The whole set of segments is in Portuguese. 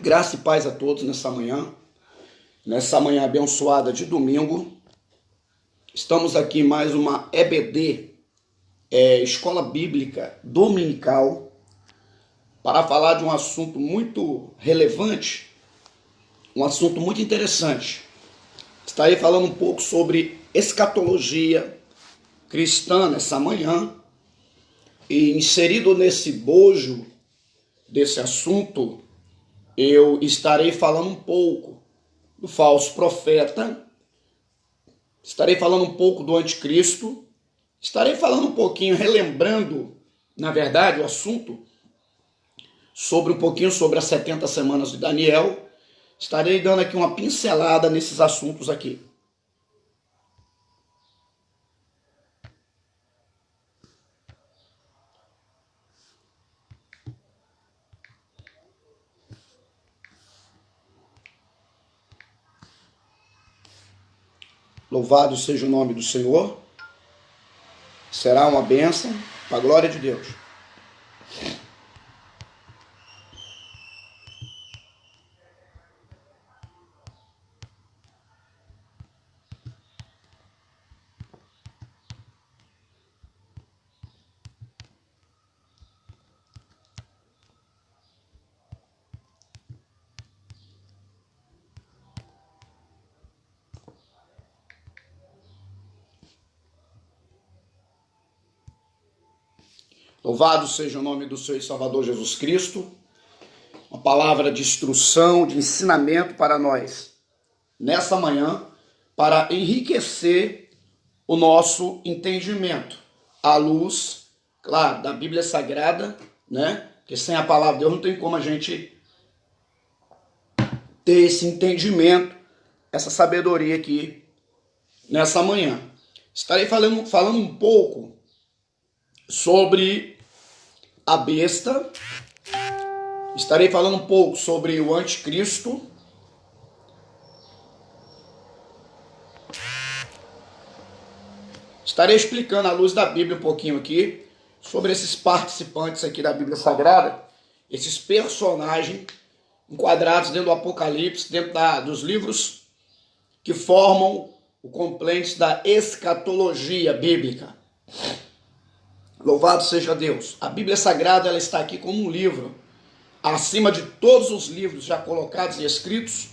Graça e paz a todos nessa manhã abençoada de domingo. Estamos aqui em mais uma EBD, Escola Bíblica Dominical, para falar de um assunto muito relevante, um assunto muito interessante. Estarei falando um pouco sobre escatologia cristã nessa manhã, e inserido nesse bojo desse assunto, eu estarei falando um pouco do falso profeta, estarei falando um pouco do anticristo, estarei falando um pouquinho, relembrando, na verdade, o assunto, um pouquinho sobre as 70 semanas de Daniel. Estarei dando aqui uma pincelada nesses assuntos aqui. Louvado seja o nome do Senhor. Será uma bênção para a glória de Deus. Louvado seja o nome do Senhor e Salvador Jesus Cristo. Uma palavra de instrução, de ensinamento para nós nessa manhã, para enriquecer o nosso entendimento à luz, claro, da Bíblia Sagrada, né? Porque sem a palavra de Deus não tem como a gente ter esse entendimento, essa sabedoria aqui nessa manhã. Estarei falando um pouco sobre a besta, estarei falando um pouco sobre o anticristo, estarei explicando à luz da Bíblia um pouquinho aqui sobre esses participantes aqui da Bíblia Sagrada, esses personagens enquadrados dentro do Apocalipse, dentro dos livros que formam o complexo da escatologia bíblica. Louvado seja Deus. A Bíblia Sagrada, ela está aqui como um livro, acima de todos os livros já colocados e escritos,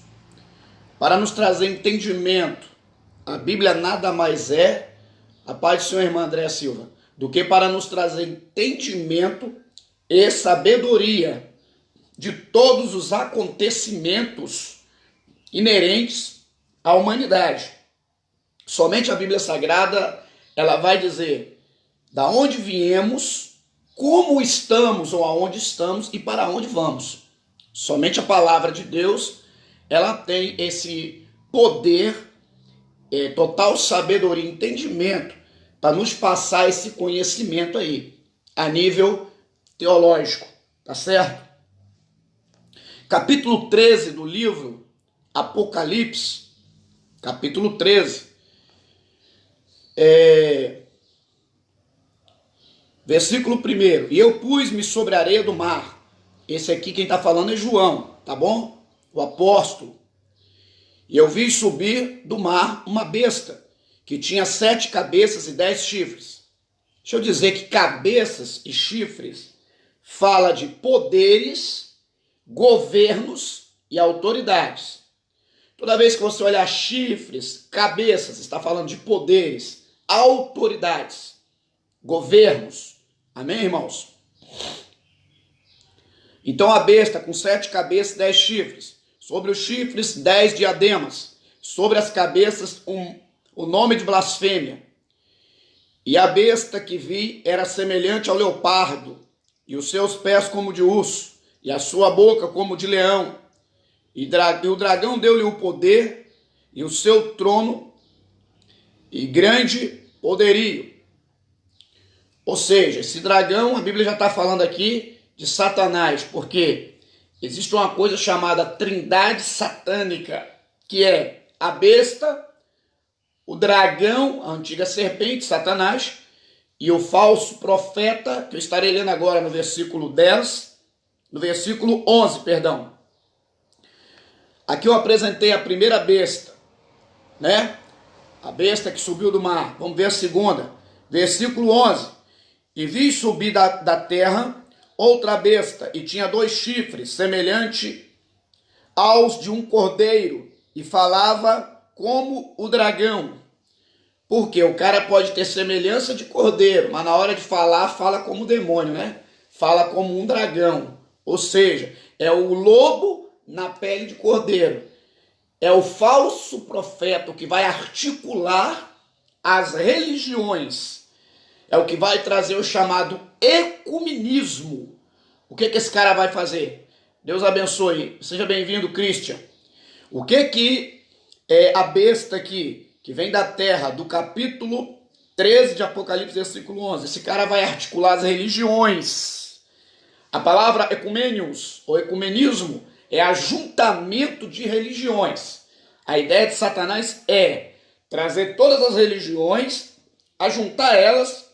para nos trazer entendimento. A Bíblia nada mais é, a paz do Senhor, irmã Andréa Silva, do que para nos trazer entendimento e sabedoria de todos os acontecimentos inerentes à humanidade. Somente a Bíblia Sagrada, ela vai dizer da onde viemos, como estamos ou aonde estamos e para onde vamos. Somente a palavra de Deus, ela tem esse poder, total sabedoria e entendimento para nos passar esse conhecimento aí, a nível teológico, tá certo? Capítulo 13 do livro Apocalipse, capítulo 13, versículo 1. E eu pus-me sobre a areia do mar. Esse aqui quem está falando é João, tá bom? O apóstolo. E eu vi subir do mar uma besta, que tinha 7 cabeças e 10 chifres. Deixa eu dizer que cabeças e chifres fala de poderes, governos e autoridades. Toda vez que você olhar chifres, cabeças, está falando de poderes, autoridades, governos. Amém, irmãos? Então a besta com 7 cabeças e 10 chifres. Sobre os chifres, 10 diademas. Sobre as cabeças, o nome de blasfêmia. E a besta que vi era semelhante ao leopardo, e os seus pés como de urso, e a sua boca como de leão. E o dragão deu-lhe o poder, e o seu trono, e grande poderio. Ou seja, esse dragão, a Bíblia já está falando aqui de Satanás, porque existe uma coisa chamada trindade satânica, que é a besta, o dragão, a antiga serpente, Satanás, e o falso profeta, que eu estarei lendo agora no versículo 11, perdão. Aqui eu apresentei a primeira besta, né? A besta que subiu do mar. Vamos ver a segunda. Versículo 11. E vi subir da terra outra besta, e tinha 2 chifres, semelhante aos de um cordeiro, e falava como o dragão. Porque o cara pode ter semelhança de cordeiro, mas na hora de falar, fala como demônio, né? Fala como um dragão. Ou seja, é o lobo na pele de cordeiro. É o falso profeta que vai articular as religiões. É o que vai trazer o chamado ecumenismo. O que esse cara vai fazer? Deus abençoe. Seja bem-vindo, Christian. O que é a besta aqui, que vem da terra, do capítulo 13 de Apocalipse, versículo 11? Esse cara vai articular as religiões. A palavra ecumênios, ou ecumenismo, é ajuntamento de religiões. A ideia de Satanás é trazer todas as religiões, ajuntar elas,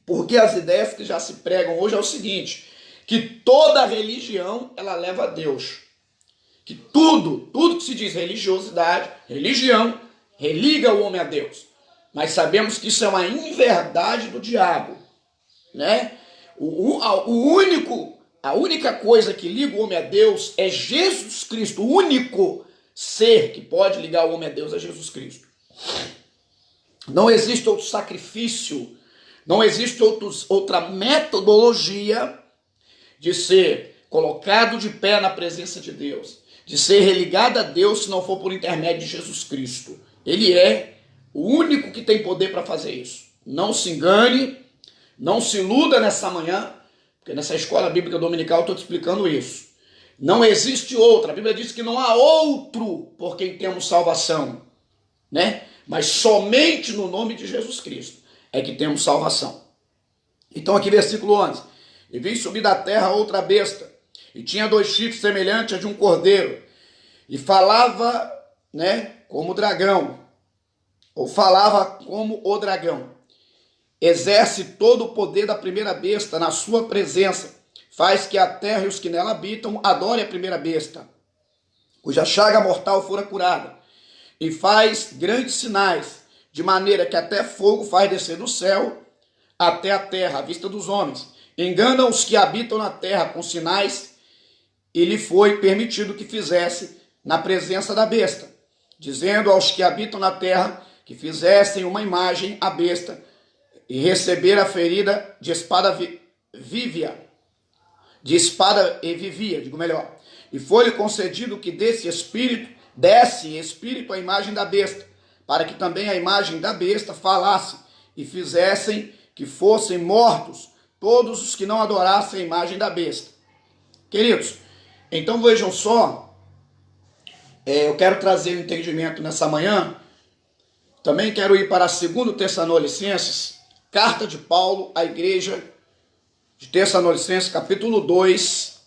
porque as ideias que já se pregam hoje é o seguinte, que toda religião, ela leva a Deus. Que tudo que se diz religiosidade, religião, religa o homem a Deus. Mas sabemos que isso é uma inverdade do diabo, né? A única coisa que liga o homem a Deus é Jesus Cristo. O único ser que pode ligar o homem a Deus é Jesus Cristo. Não existe outro sacrifício, não existe outra metodologia de ser colocado de pé na presença de Deus, de ser religado a Deus se não for por intermédio de Jesus Cristo. Ele é o único que tem poder para fazer isso. Não se engane, não se iluda nessa manhã, porque nessa escola bíblica dominical eu estou te explicando isso. Não existe outra. A Bíblia diz que não há outro por quem temos salvação, né? Mas somente no nome de Jesus Cristo é que temos salvação. Então aqui versículo 11. E vi subir da terra outra besta, e tinha 2 chifres semelhantes a de um cordeiro, e falava, né, como dragão, ou falava como o dragão. Exerce todo o poder da primeira besta na sua presença, faz que a terra e os que nela habitam adorem a primeira besta, cuja chaga mortal fora curada, e faz grandes sinais, de maneira que até fogo faz descer do céu até a terra, à vista dos homens. Engana os que habitam na terra com sinais, e lhe foi permitido que fizesse na presença da besta, dizendo aos que habitam na terra que fizessem uma imagem à besta, e receber a ferida de espada vivia, digo melhor. E foi-lhe concedido que desse espírito à imagem da besta, para que também a imagem da besta falasse, e fizessem que fossem mortos todos os que não adorassem a imagem da besta. Queridos, então vejam só, eu quero trazer um entendimento nessa manhã. Também quero ir para 2 Tessalonicenses, carta de Paulo à igreja de Tessalonicenses, capítulo 2.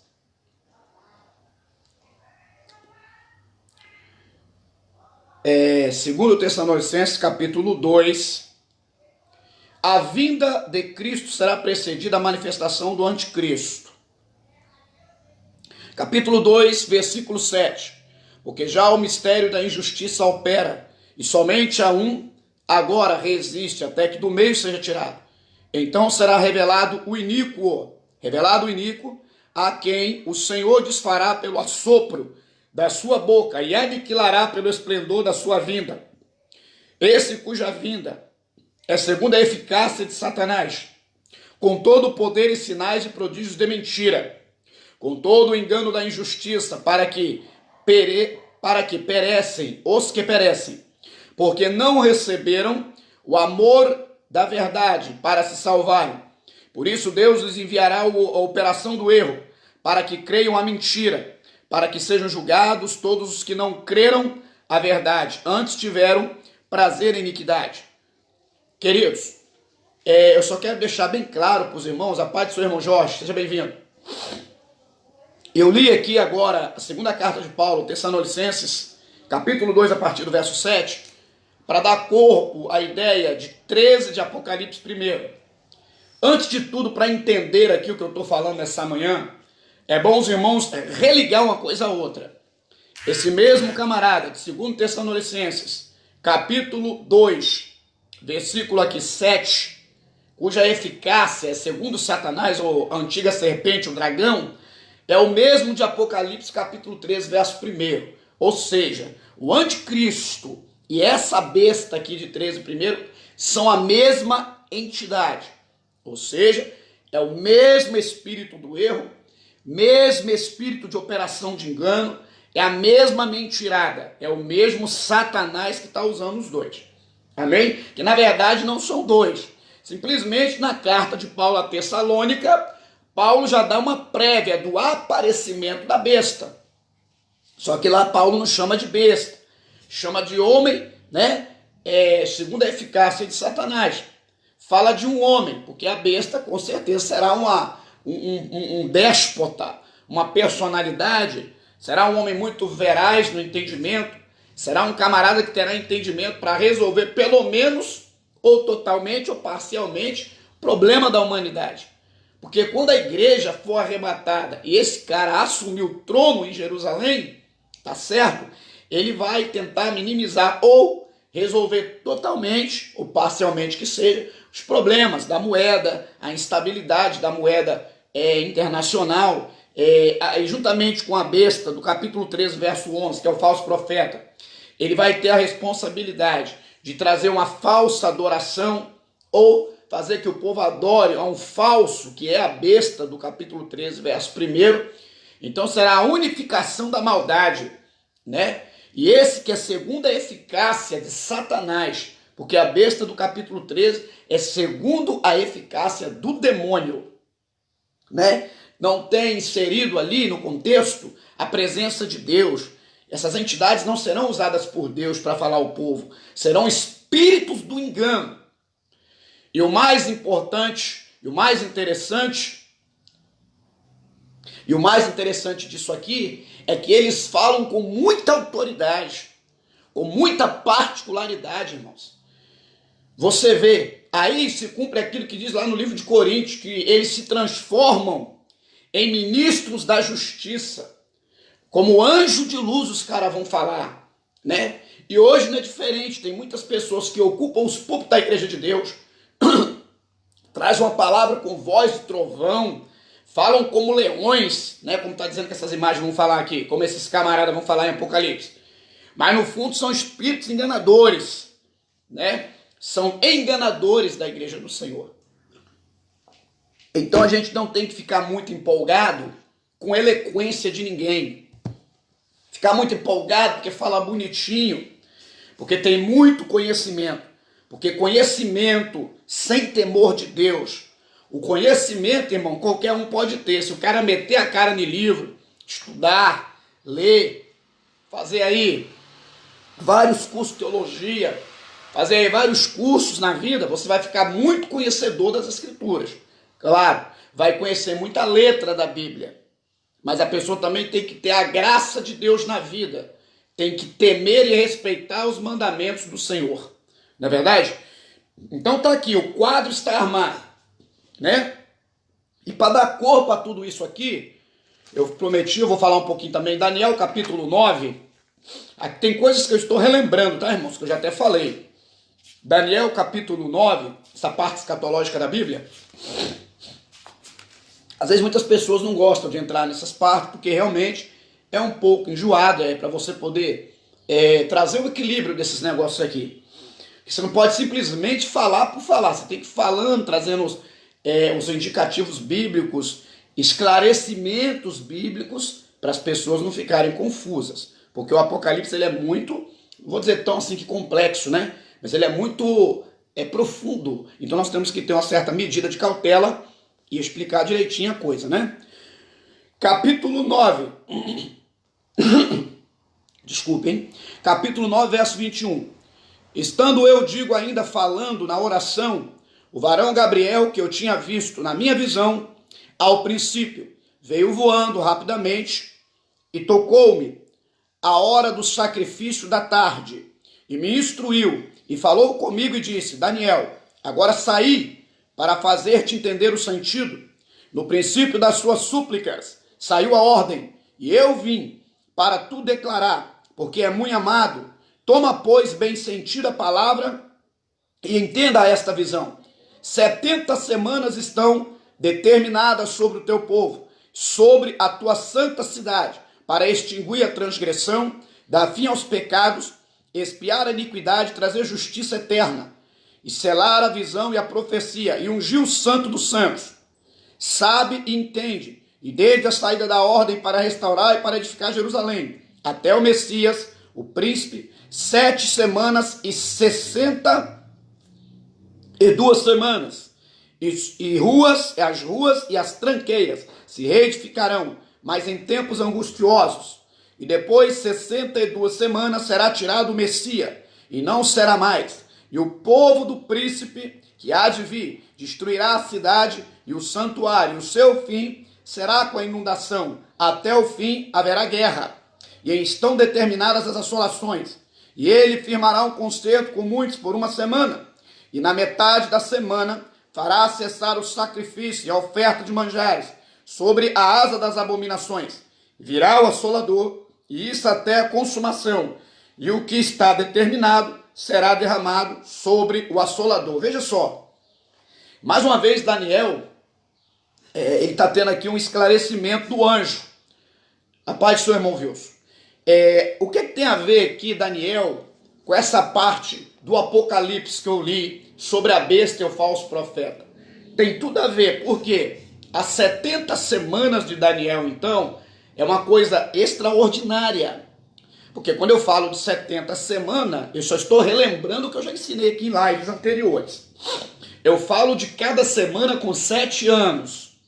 Segundo Tessalonicenses, capítulo 2. A vinda de Cristo será precedida da manifestação do anticristo. Capítulo 2, versículo 7. Porque já o mistério da injustiça opera, e somente a um agora resiste, até que do meio seja tirado. Então será revelado o iníquo, a quem o Senhor desfará pelo assopro da sua boca, e aniquilará pelo esplendor da sua vinda. Esse cuja vinda é segundo a eficácia de Satanás, com todo o poder e sinais e prodígios de mentira, com todo o engano da injustiça, para que perecem os que perecem, porque não receberam o amor da verdade para se salvarem. Por isso Deus lhes enviará a operação do erro, para que creiam a mentira, para que sejam julgados todos os que não creram a verdade, antes tiveram prazer em iniquidade. Queridos, eu só quero deixar bem claro para os irmãos, a paz do seu irmão Jorge, seja bem-vindo. Eu li aqui agora a segunda carta de Paulo, Tessalonicenses, capítulo 2, a partir do verso 7, para dar corpo à ideia de 13 de Apocalipse primeiro. Antes de tudo, para entender aqui o que eu estou falando nessa manhã, é bom os irmãos religar uma coisa a outra. Esse mesmo camarada, de 2 Tessalonicenses, capítulo 2, versículo aqui 7, cuja eficácia é segundo Satanás, ou a antiga serpente, o dragão, é o mesmo de Apocalipse capítulo 3, verso 1. Ou seja, o anticristo e essa besta aqui de 13 são a mesma entidade. Ou seja, é o mesmo espírito do erro, mesmo espírito de operação de engano, é a mesma mentirada, é o mesmo Satanás que está usando os dois. Amém? Que na verdade não são dois. Simplesmente na carta de Paulo a Tessalônica, Paulo já dá uma prévia do aparecimento da besta. Só que lá Paulo não chama de besta, chama de homem, né? Segundo a eficácia de Satanás. Fala de um homem, porque a besta com certeza será um déspota, uma personalidade, será um homem muito veraz no entendimento, será um camarada que terá entendimento para resolver pelo menos, ou totalmente, ou parcialmente, o problema da humanidade. Porque quando a igreja for arrebatada e esse cara assumir o trono em Jerusalém, tá certo? Ele vai tentar minimizar ou resolver totalmente, ou parcialmente que seja, os problemas da moeda, a instabilidade da moeda internacional, juntamente com a besta do capítulo 13, verso 11, que é o falso profeta. Ele vai ter a responsabilidade de trazer uma falsa adoração ou fazer que o povo adore a um falso, que é a besta do capítulo 13, verso 1. Então será a unificação da maldade, né? E esse que é segundo a eficácia de Satanás, porque a besta do capítulo 13 é segundo a eficácia do demônio, né? Não tem inserido ali no contexto a presença de Deus. Essas entidades não serão usadas por Deus para falar ao povo, serão espíritos do engano. E o mais importante, e o mais interessante disso aqui é que eles falam com muita autoridade, com muita particularidade, irmãos. Você vê, aí se cumpre aquilo que diz lá no livro de Coríntios, que eles se transformam em ministros da justiça. Como anjo de luz os caras vão falar, né? E hoje não é diferente, tem muitas pessoas que ocupam os púlpitos da igreja de Deus, traz uma palavra com voz de trovão, falam como leões, né? Como está dizendo que essas imagens vão falar aqui, como esses camaradas vão falar em Apocalipse. Mas no fundo são espíritos enganadores, né? São enganadores da igreja do Senhor. Então a gente não tem que ficar muito empolgado com a eloquência de ninguém. Ficar muito empolgado porque fala bonitinho, porque tem muito conhecimento. Porque conhecimento sem temor de Deus, o conhecimento, irmão, qualquer um pode ter. Se o cara meter a cara no livro, estudar, ler, fazer aí vários cursos de teologia, fazer aí vários cursos na vida, você vai ficar muito conhecedor das Escrituras. Claro, vai conhecer muita letra da Bíblia, mas a pessoa também tem que ter a graça de Deus na vida, tem que temer e respeitar os mandamentos do Senhor. Não é verdade? Então tá aqui, o quadro está armado, né? E para dar corpo a tudo isso aqui, eu prometi, eu vou falar um pouquinho também, Daniel capítulo 9, aqui tem coisas que eu estou relembrando, tá, irmãos? Que eu já até falei. Daniel capítulo 9, essa parte escatológica da Bíblia. Às vezes muitas pessoas não gostam de entrar nessas partes, porque realmente é um pouco enjoado, para você poder trazer o equilíbrio desses negócios aqui. Você não pode simplesmente falar por falar, você tem que ir falando, trazendo os indicativos bíblicos, esclarecimentos bíblicos, para as pessoas não ficarem confusas. Porque o Apocalipse ele é muito, não vou dizer tão assim que complexo, né? Mas ele é muito profundo. Então nós temos que ter uma certa medida de cautela e explicar direitinho a coisa, né? Capítulo 9. Desculpem. Capítulo 9, verso 21. Estando eu, digo ainda, falando na oração, o varão Gabriel, que eu tinha visto na minha visão, ao princípio, veio voando rapidamente e tocou-me a hora do sacrifício da tarde, e me instruiu, e falou comigo e disse, Daniel, agora saí para fazer-te entender o sentido. No princípio das suas súplicas, saiu a ordem, e eu vim para tu declarar, porque é muito amado. Toma, pois, bem sentida a palavra e entenda esta visão. 70 semanas estão determinadas sobre o teu povo, sobre a tua santa cidade, para extinguir a transgressão, dar fim aos pecados, expiar a iniquidade, trazer justiça eterna, e selar a visão e a profecia, e ungir o santo dos santos. Sabe e entende, e desde a saída da ordem para restaurar e para edificar Jerusalém, até o Messias, o príncipe, 7 semanas e 62 semanas. As ruas e as tranqueiras se reedificarão, mas em tempos angustiosos. E depois 62 semanas será tirado o Messias, e não será mais. E o povo do príncipe que há de vir destruirá a cidade e o santuário, e o seu fim será com a inundação. Até o fim haverá guerra, e estão determinadas as assolações. E ele firmará um concerto com muitos por 1 semana, e na metade da semana fará cessar o sacrifício e a oferta de manjares sobre a asa das abominações. Virá o assolador, e isso até a consumação, e o que está determinado será derramado sobre o assolador. Veja só, mais uma vez Daniel, ele está tendo aqui um esclarecimento do anjo. A paz do seu irmão Wilson. O que tem a ver aqui, Daniel, com essa parte do Apocalipse que eu li sobre a besta e o falso profeta? Tem tudo a ver, porque as 70 semanas de Daniel, então, é uma coisa extraordinária. Porque quando eu falo de 70 semanas, eu só estou relembrando o que eu já ensinei aqui em lives anteriores. Eu falo de cada semana com 7 anos.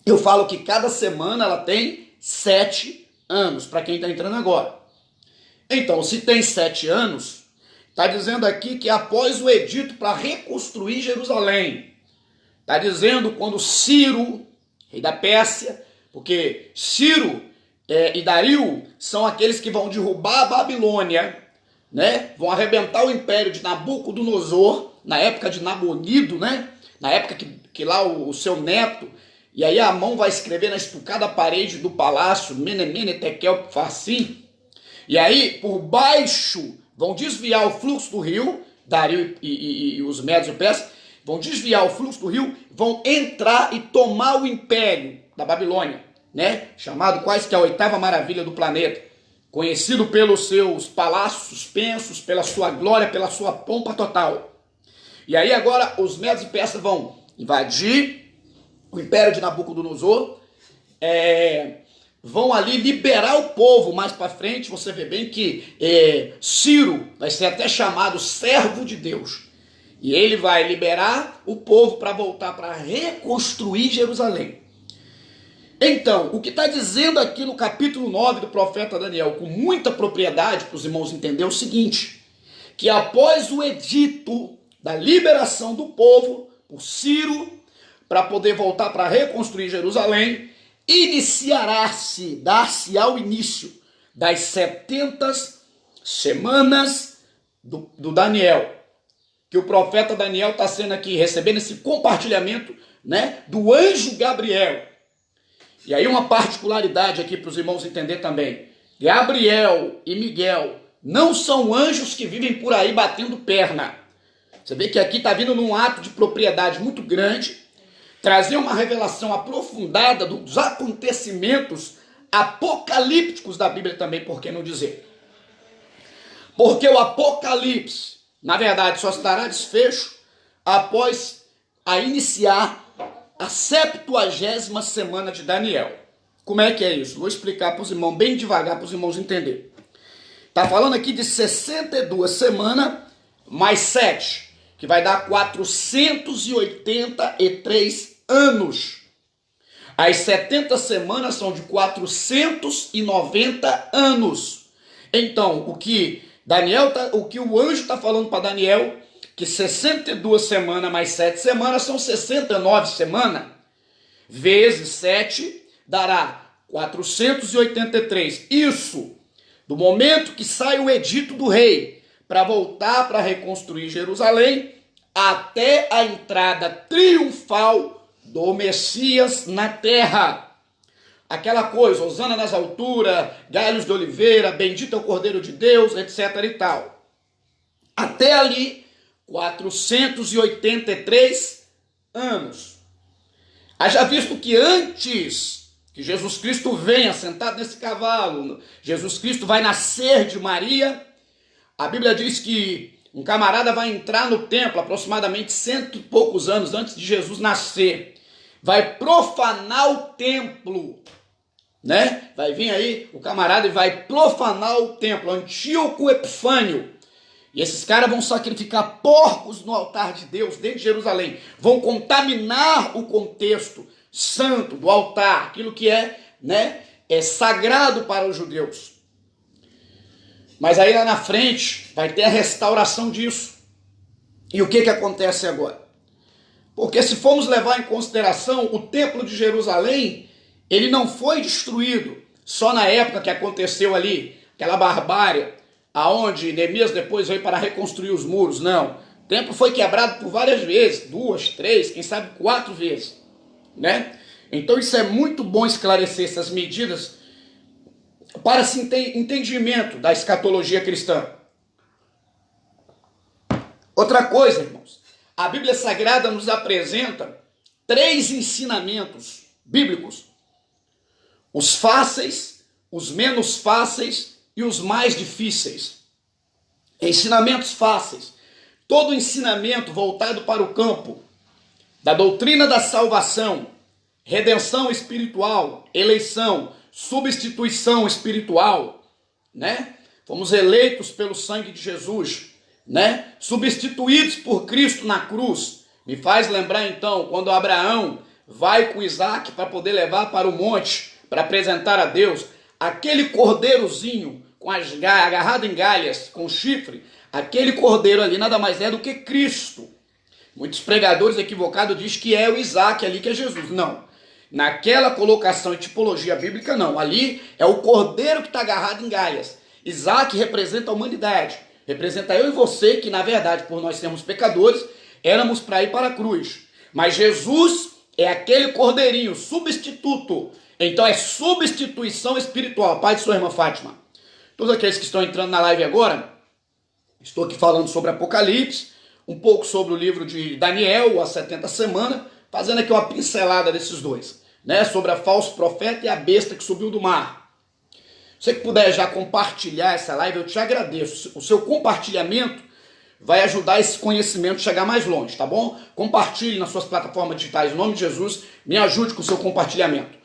Eu falo que cada semana ela tem 7 anos, para quem está entrando agora. Então, se tem 7 anos, está dizendo aqui que após o edito para reconstruir Jerusalém, está dizendo quando Ciro, rei da Pérsia, porque Ciro e Dario são aqueles que vão derrubar a Babilônia, né? Vão arrebentar o império de Nabucodonosor, na época de Nabonido, né? Na época que lá o seu neto, e aí Amon vai escrever na estucada parede do palácio, Menemene Tekel Farsim, e aí por baixo vão desviar o fluxo do rio, Dario e os médios e persas, vão desviar o fluxo do rio, vão entrar e tomar o império da Babilônia, né? Chamado quase que a 8ª maravilha do planeta, conhecido pelos seus palácios suspensos, pela sua glória, pela sua pompa total. E aí agora os médios e persas vão invadir o império de Nabucodonosor, vão ali liberar o povo. Mais para frente você vê bem que Ciro vai ser até chamado servo de Deus, e ele vai liberar o povo para voltar para reconstruir Jerusalém. Então, o que está dizendo aqui no capítulo 9 do profeta Daniel, com muita propriedade para os irmãos entenderem, é o seguinte, que após o edito da liberação do povo por Ciro, para poder voltar para reconstruir Jerusalém, dar-se ao início das 70 semanas do Daniel, que o profeta Daniel está sendo aqui, recebendo esse compartilhamento, né, do anjo Gabriel. E aí uma particularidade aqui para os irmãos entenderem também. Gabriel e Miguel não são anjos que vivem por aí batendo perna. Você vê que aqui está vindo num ato de propriedade muito grande, trazer uma revelação aprofundada dos acontecimentos apocalípticos da Bíblia também, por que não dizer? Porque o Apocalipse, na verdade, só se dará desfecho após a iniciar a 70ª semana de Daniel. Como é que é isso? Vou explicar para os irmãos, bem devagar, para os irmãos entenderem. Está falando aqui de 62 semanas mais 7, que vai dar 483 anos. As 70 semanas são de 490 anos. Então, o que o anjo está falando para Daniel, que 62 semanas mais 7 semanas são 69 semanas, vezes 7 dará 483. Isso, do momento que sai o edito do rei para voltar para reconstruir Jerusalém, até a entrada triunfal do Messias na terra. aquela coisa, hosana nas alturas, galhos de oliveira, bendito é o Cordeiro de Deus, etc. e tal. Até ali, 483 anos. Haja visto que antes que Jesus Cristo venha sentado nesse cavalo, Jesus Cristo vai nascer de Maria, a Bíblia diz que um camarada vai entrar no templo aproximadamente 100 e poucos anos antes de Jesus nascer. Vai profanar o templo, né? Vai vir aí o camarada e vai profanar o templo, Antíoco Epifânio. E esses caras vão sacrificar porcos no altar de Deus dentro de Jerusalém. Vão contaminar o contexto santo do altar, aquilo que é sagrado para os judeus. Mas aí lá na frente vai ter a restauração disso. E o que acontece agora? Porque se formos levar em consideração o templo de Jerusalém, ele não foi destruído só na época que aconteceu ali, aquela barbárie, aonde Neemias depois veio para reconstruir os muros. Não, o templo foi quebrado por várias vezes, 2, 3, quem sabe 4 vezes, né? Então isso é muito bom esclarecer essas medidas para esse entendimento da escatologia cristã. Outra coisa, irmãos, a Bíblia Sagrada nos apresenta 3 ensinamentos bíblicos: os fáceis, os menos fáceis e os mais difíceis. Ensinamentos fáceis. Todo ensinamento voltado para o campo da doutrina da salvação, redenção espiritual, eleição, substituição espiritual, né? Fomos eleitos pelo sangue de Jesus, né? Substituídos por Cristo na cruz. Me faz lembrar então, quando Abraão vai com Isaac para poder levar para o monte, para apresentar a Deus, aquele cordeirozinho com as agarrado em galhas, com chifre, aquele cordeiro ali nada mais é do que Cristo. Muitos pregadores equivocados dizem que é o Isaac ali que é Jesus. Não. Naquela colocação e tipologia bíblica, não. Ali é o cordeiro que está agarrado em galhas. Isaac representa a humanidade. Representa eu e você, que na verdade, por nós sermos pecadores, éramos para ir para a cruz. Mas Jesus é aquele cordeirinho, substituto. Então é substituição espiritual. Pai de sua irmã Fátima. Todos aqueles que estão entrando na live agora, estou aqui falando sobre Apocalipse, um pouco sobre o livro de Daniel, as 70 semanas, fazendo aqui uma pincelada desses dois, né? Sobre a falso profeta e a besta que subiu do mar. Se você que puder já compartilhar essa live, eu te agradeço. O seu compartilhamento vai ajudar esse conhecimento a chegar mais longe, tá bom? Compartilhe nas suas plataformas digitais, em nome de Jesus, me ajude com o seu compartilhamento.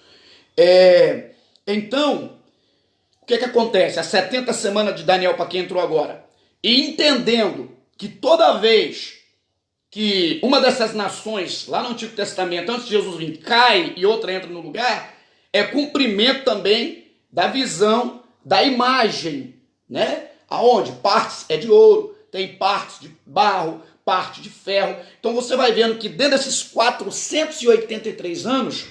Então, o que acontece? As 70 semanas de Daniel, para quem entrou agora, e entendendo que toda vez que uma dessas nações, lá no Antigo Testamento, antes de Jesus vir, cai e outra entra no lugar, é cumprimento também da visão da imagem, né? Aonde partes é de ouro, tem partes de barro, parte de ferro. Então você vai vendo que dentro desses 483 anos,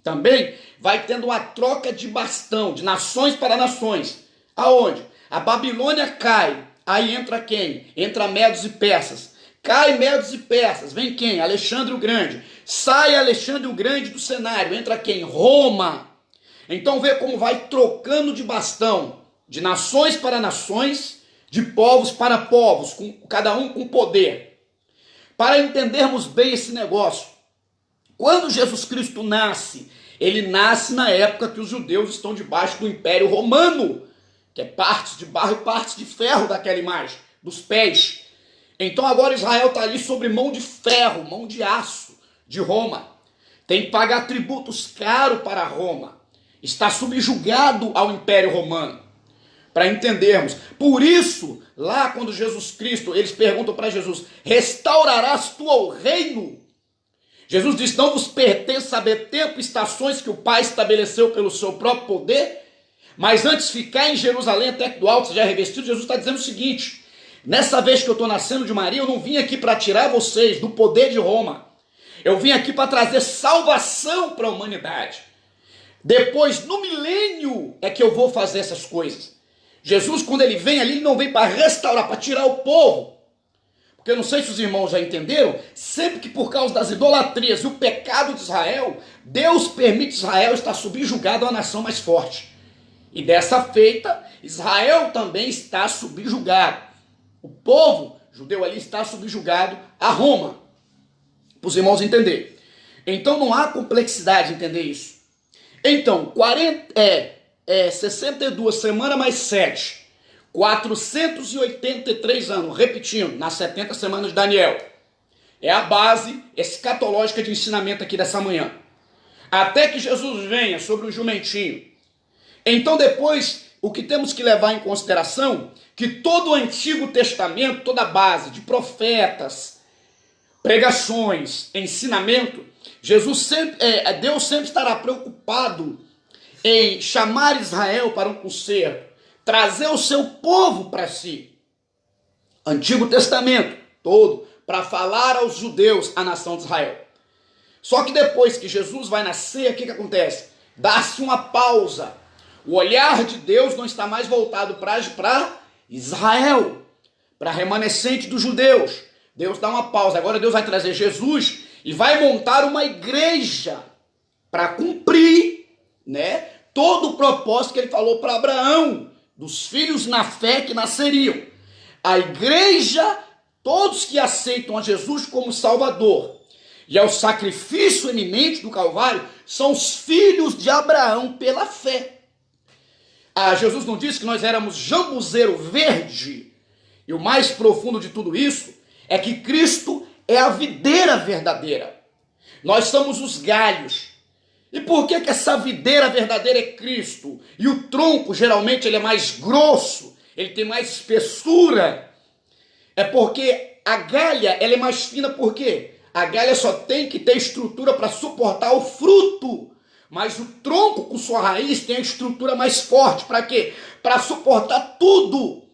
também vai tendo uma troca de bastão, de nações para nações. Aonde? A Babilônia cai, aí entra quem? Entra Medos e Persas. Cai Medos e Persas, vem quem? Alexandre o Grande. Sai Alexandre o Grande do cenário, entra quem? Roma. Então vê como vai trocando de bastão, de nações para nações, de povos para povos, com cada um com poder. Para entendermos bem esse negócio, quando Jesus Cristo nasce, ele nasce na época que os judeus estão debaixo do Império Romano, que é partes de barro e partes de ferro daquela imagem, dos pés. Então agora Israel está ali sobre mão de ferro, mão de aço de Roma. Tem que pagar tributos caros para Roma. Está subjugado ao Império Romano. Para entendermos. Por isso, lá quando Jesus Cristo, eles perguntam para Jesus, restaurarás tu o reino? Jesus diz, não vos pertence saber tempo e estações que o Pai estabeleceu pelo seu próprio poder? Mas antes ficar em Jerusalém até que do alto seja revestido, Jesus está dizendo o seguinte, nessa vez que eu estou nascendo de Maria, eu não vim aqui para tirar vocês do poder de Roma. Eu vim aqui para trazer salvação para a humanidade. Depois, no milênio, é que eu vou fazer essas coisas. Jesus, quando ele vem ali, ele não vem para restaurar, para tirar o povo. Porque eu não sei se os irmãos já entenderam, sempre que por causa das idolatrias e o pecado de Israel, Deus permite Israel estar subjugado à nação mais forte. E dessa feita, Israel também está subjugado. O povo judeu ali está subjugado a Roma. Para os irmãos entenderem. Então não há complexidade de entender isso. Então, 62 semanas mais 7. 483 anos, repetindo, nas 70 semanas de Daniel. É a base escatológica de ensinamento aqui dessa manhã. Até que Jesus venha sobre o jumentinho. Então depois, o que temos que levar em consideração, que todo o Antigo Testamento, toda a base de profetas, pregações, ensinamento, Deus sempre estará preocupado em chamar Israel para um conserto, trazer o seu povo para si. Antigo Testamento todo, para falar aos judeus, a nação de Israel. Só que depois que Jesus vai nascer, o que acontece? Dá-se uma pausa. O olhar de Deus não está mais voltado para Israel, para remanescente dos judeus. Deus dá uma pausa. Agora Deus vai trazer Jesus e vai montar uma igreja para cumprir, né, todo o propósito que ele falou para Abraão, dos filhos na fé que nasceriam. A igreja, todos que aceitam a Jesus como Salvador e ao sacrifício eminente do Calvário, são os filhos de Abraão pela fé. Jesus não disse que nós éramos jambuzeiro verde? E o mais profundo de tudo isso é que Cristo é a videira verdadeira. Nós somos os galhos. E por que essa videira verdadeira é Cristo? E o tronco, geralmente, ele é mais grosso, ele tem mais espessura. É porque a galha, ela é mais fina, por quê? A galha só tem que ter estrutura para suportar o fruto. Mas o tronco, com sua raiz, tem a estrutura mais forte. Para quê? Para suportar tudo.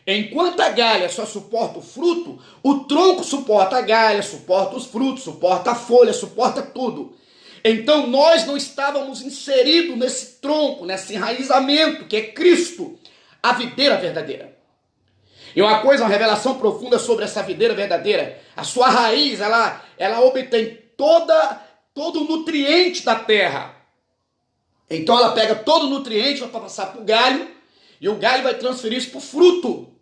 Enquanto a galha só suporta o fruto, o tronco suporta a galha, suporta os frutos, suporta a folha, suporta tudo. Então nós não estávamos inseridos nesse tronco, nesse enraizamento que é Cristo, a videira verdadeira. E uma coisa, uma revelação profunda sobre essa videira verdadeira, a sua raiz, ela obtém todo o nutriente da terra. Então ela pega todo o nutriente, vai passar para o galho, e o galho vai transferir isso para o fruto.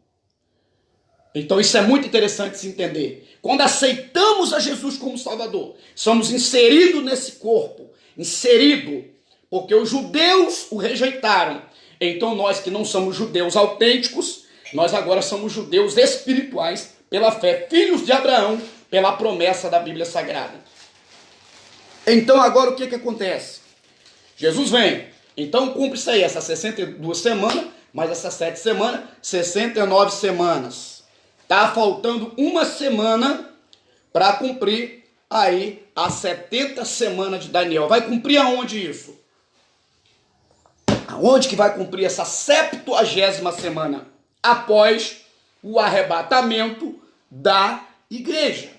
Então isso é muito interessante se entender. Quando aceitamos a Jesus como Salvador, somos inseridos nesse corpo, porque os judeus o rejeitaram. Então nós que não somos judeus autênticos, nós agora somos judeus espirituais pela fé, filhos de Abraão, pela promessa da Bíblia Sagrada. Então agora o que acontece? Jesus vem, então cumpre isso aí, essas 62 semanas, mais essas 7 semanas, 69 semanas. Está faltando uma semana para cumprir aí as 70 semanas de Daniel. Vai cumprir aonde isso? Aonde que vai cumprir essa 70ª semana? Após o arrebatamento da igreja.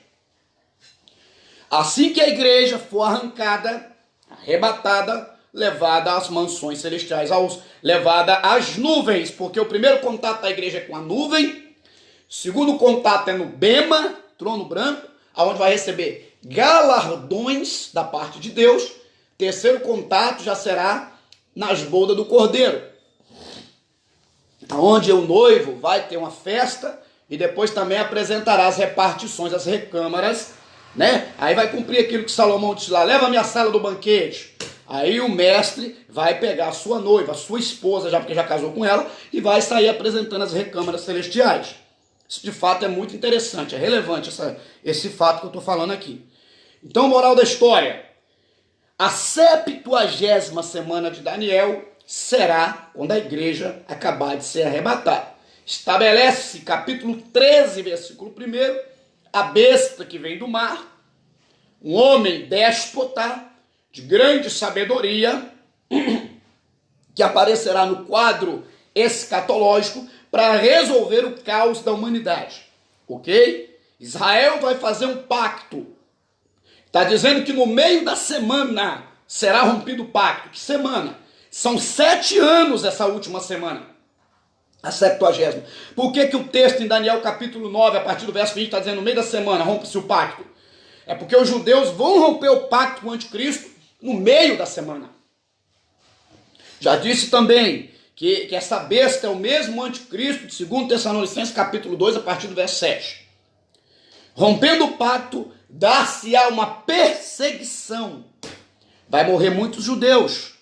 Assim que a igreja for arrancada, arrebatada, levada às mansões celestiais, levada às nuvens, porque o primeiro contato da igreja é com a nuvem, o segundo contato é no Bema, trono branco, onde vai receber galardões da parte de Deus. Terceiro contato já será nas bodas do Cordeiro, onde o noivo vai ter uma festa e depois também apresentará as repartições, as recâmaras, né? Aí vai cumprir aquilo que Salomão disse lá, leva a minha sala do banquete. Aí o mestre vai pegar a sua noiva, a sua esposa, já porque já casou com ela, e vai sair apresentando as recâmaras celestiais. Isso de fato é muito interessante, é relevante esse fato que eu estou falando aqui. Então, moral da história, a 70ª semana de Daniel será quando a igreja acabar de ser arrebatada. Estabelece capítulo 13, versículo 1, a besta que vem do mar, um homem déspota, de grande sabedoria, que aparecerá no quadro escatológico para resolver o caos da humanidade. Ok? Israel vai fazer um pacto. Está dizendo que no meio da semana será rompido o pacto. Que semana? São 7 anos essa última semana. A 70ª. Por que que o texto em Daniel capítulo 9, a partir do verso 20, está dizendo no meio da semana, rompe-se o pacto? É porque os judeus vão romper o pacto com o anticristo no meio da semana. Já disse também que essa besta é o mesmo anticristo de 2 Tessalonicenses capítulo 2, a partir do verso 7. Rompendo o pacto, dar-se-á uma perseguição. Vai morrer muitos judeus.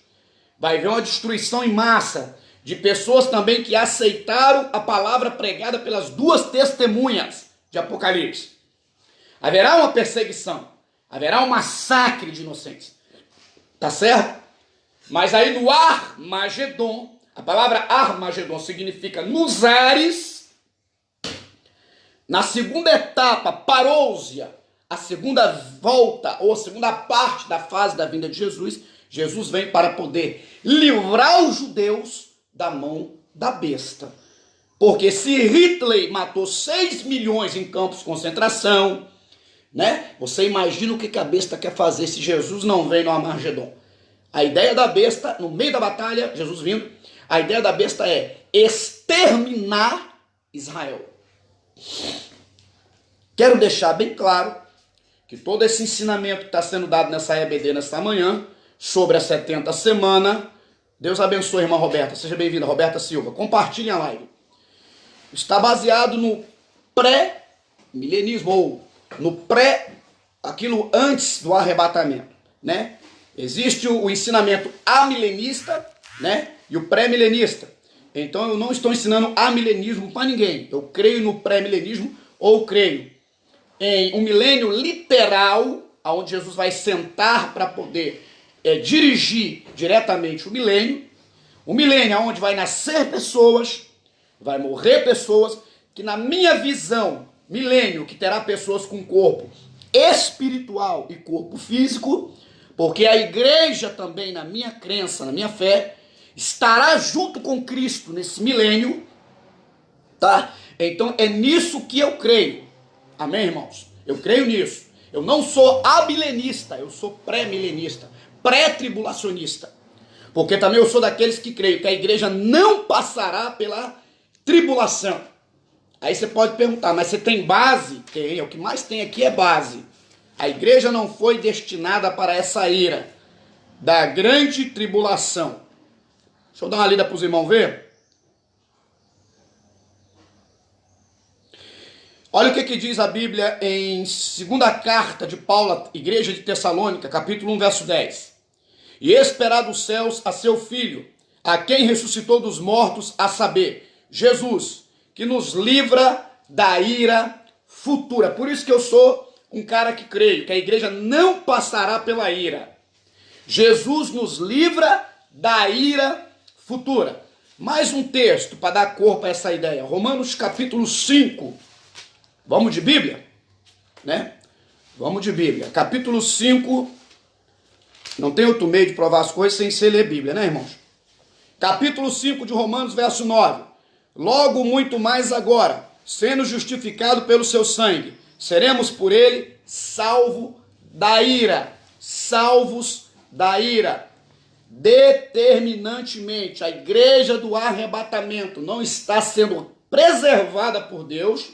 Vai haver uma destruição em massa de pessoas também que aceitaram a palavra pregada pelas duas testemunhas de Apocalipse. Haverá uma perseguição, haverá um massacre de inocentes. Tá certo? Mas aí no Armagedon, a palavra Armagedon significa nos ares. Na segunda etapa, parousia, a segunda volta ou a segunda parte da fase da vinda de Jesus, Jesus vem para poder livrar os judeus da mão da besta. Porque se Hitler matou 6 milhões em campos de concentração, né? Você imagina o que a besta quer fazer se Jesus não vem no Armagedon. A ideia da besta, no meio da batalha, Jesus vindo, a ideia da besta é exterminar Israel. Quero deixar bem claro que todo esse ensinamento que está sendo dado nessa EBD nesta manhã, sobre a 70 semana, Deus abençoe, irmã Roberta. Seja bem-vinda, Roberta Silva. Compartilhe a live. Está baseado no pré-milenismo, ou no aquilo antes do arrebatamento, né? Existe o ensinamento amilenista, né? E o pré-milenista. Então eu não estou ensinando amilenismo para ninguém. Eu creio no pré-milenismo, ou creio em um milênio literal, onde Jesus vai sentar para poder dirigir diretamente o milênio. O milênio onde vai nascer pessoas, vai morrer pessoas, que na minha visão, milênio que terá pessoas com corpo espiritual e corpo físico, porque a igreja também, na minha crença, na minha fé, estará junto com Cristo nesse milênio, tá? Então é nisso que eu creio. Amém, irmãos? Eu creio nisso. Eu não sou amilenista, eu sou pré-milenista, pré-tribulacionista. Porque também eu sou daqueles que creio que a igreja não passará pela tribulação. Aí você pode perguntar, mas você tem base? Tem, o que mais tem aqui é base. A igreja não foi destinada para essa ira da grande tribulação. Deixa eu dar uma lida para os irmãos ver. Olha o que diz a Bíblia em segunda carta de Paulo à igreja de Tessalônica, capítulo 1, verso 10. E esperar dos céus a seu Filho, a quem ressuscitou dos mortos, a saber, Jesus, que nos livra da ira futura. Por isso que eu sou um cara que creio que a igreja não passará pela ira. Jesus nos livra da ira futura. Mais um texto para dar corpo a essa ideia. Romanos capítulo 5. Vamos de Bíblia? Né? Vamos de Bíblia. Capítulo 5. Não tem outro meio de provar as coisas sem ser ler Bíblia, né, irmãos? Capítulo 5 de Romanos, verso 9. Logo muito mais agora, sendo justificado pelo seu sangue, seremos por ele salvos da ira. Salvos da ira. Determinantemente, a igreja do arrebatamento não está sendo preservada por Deus,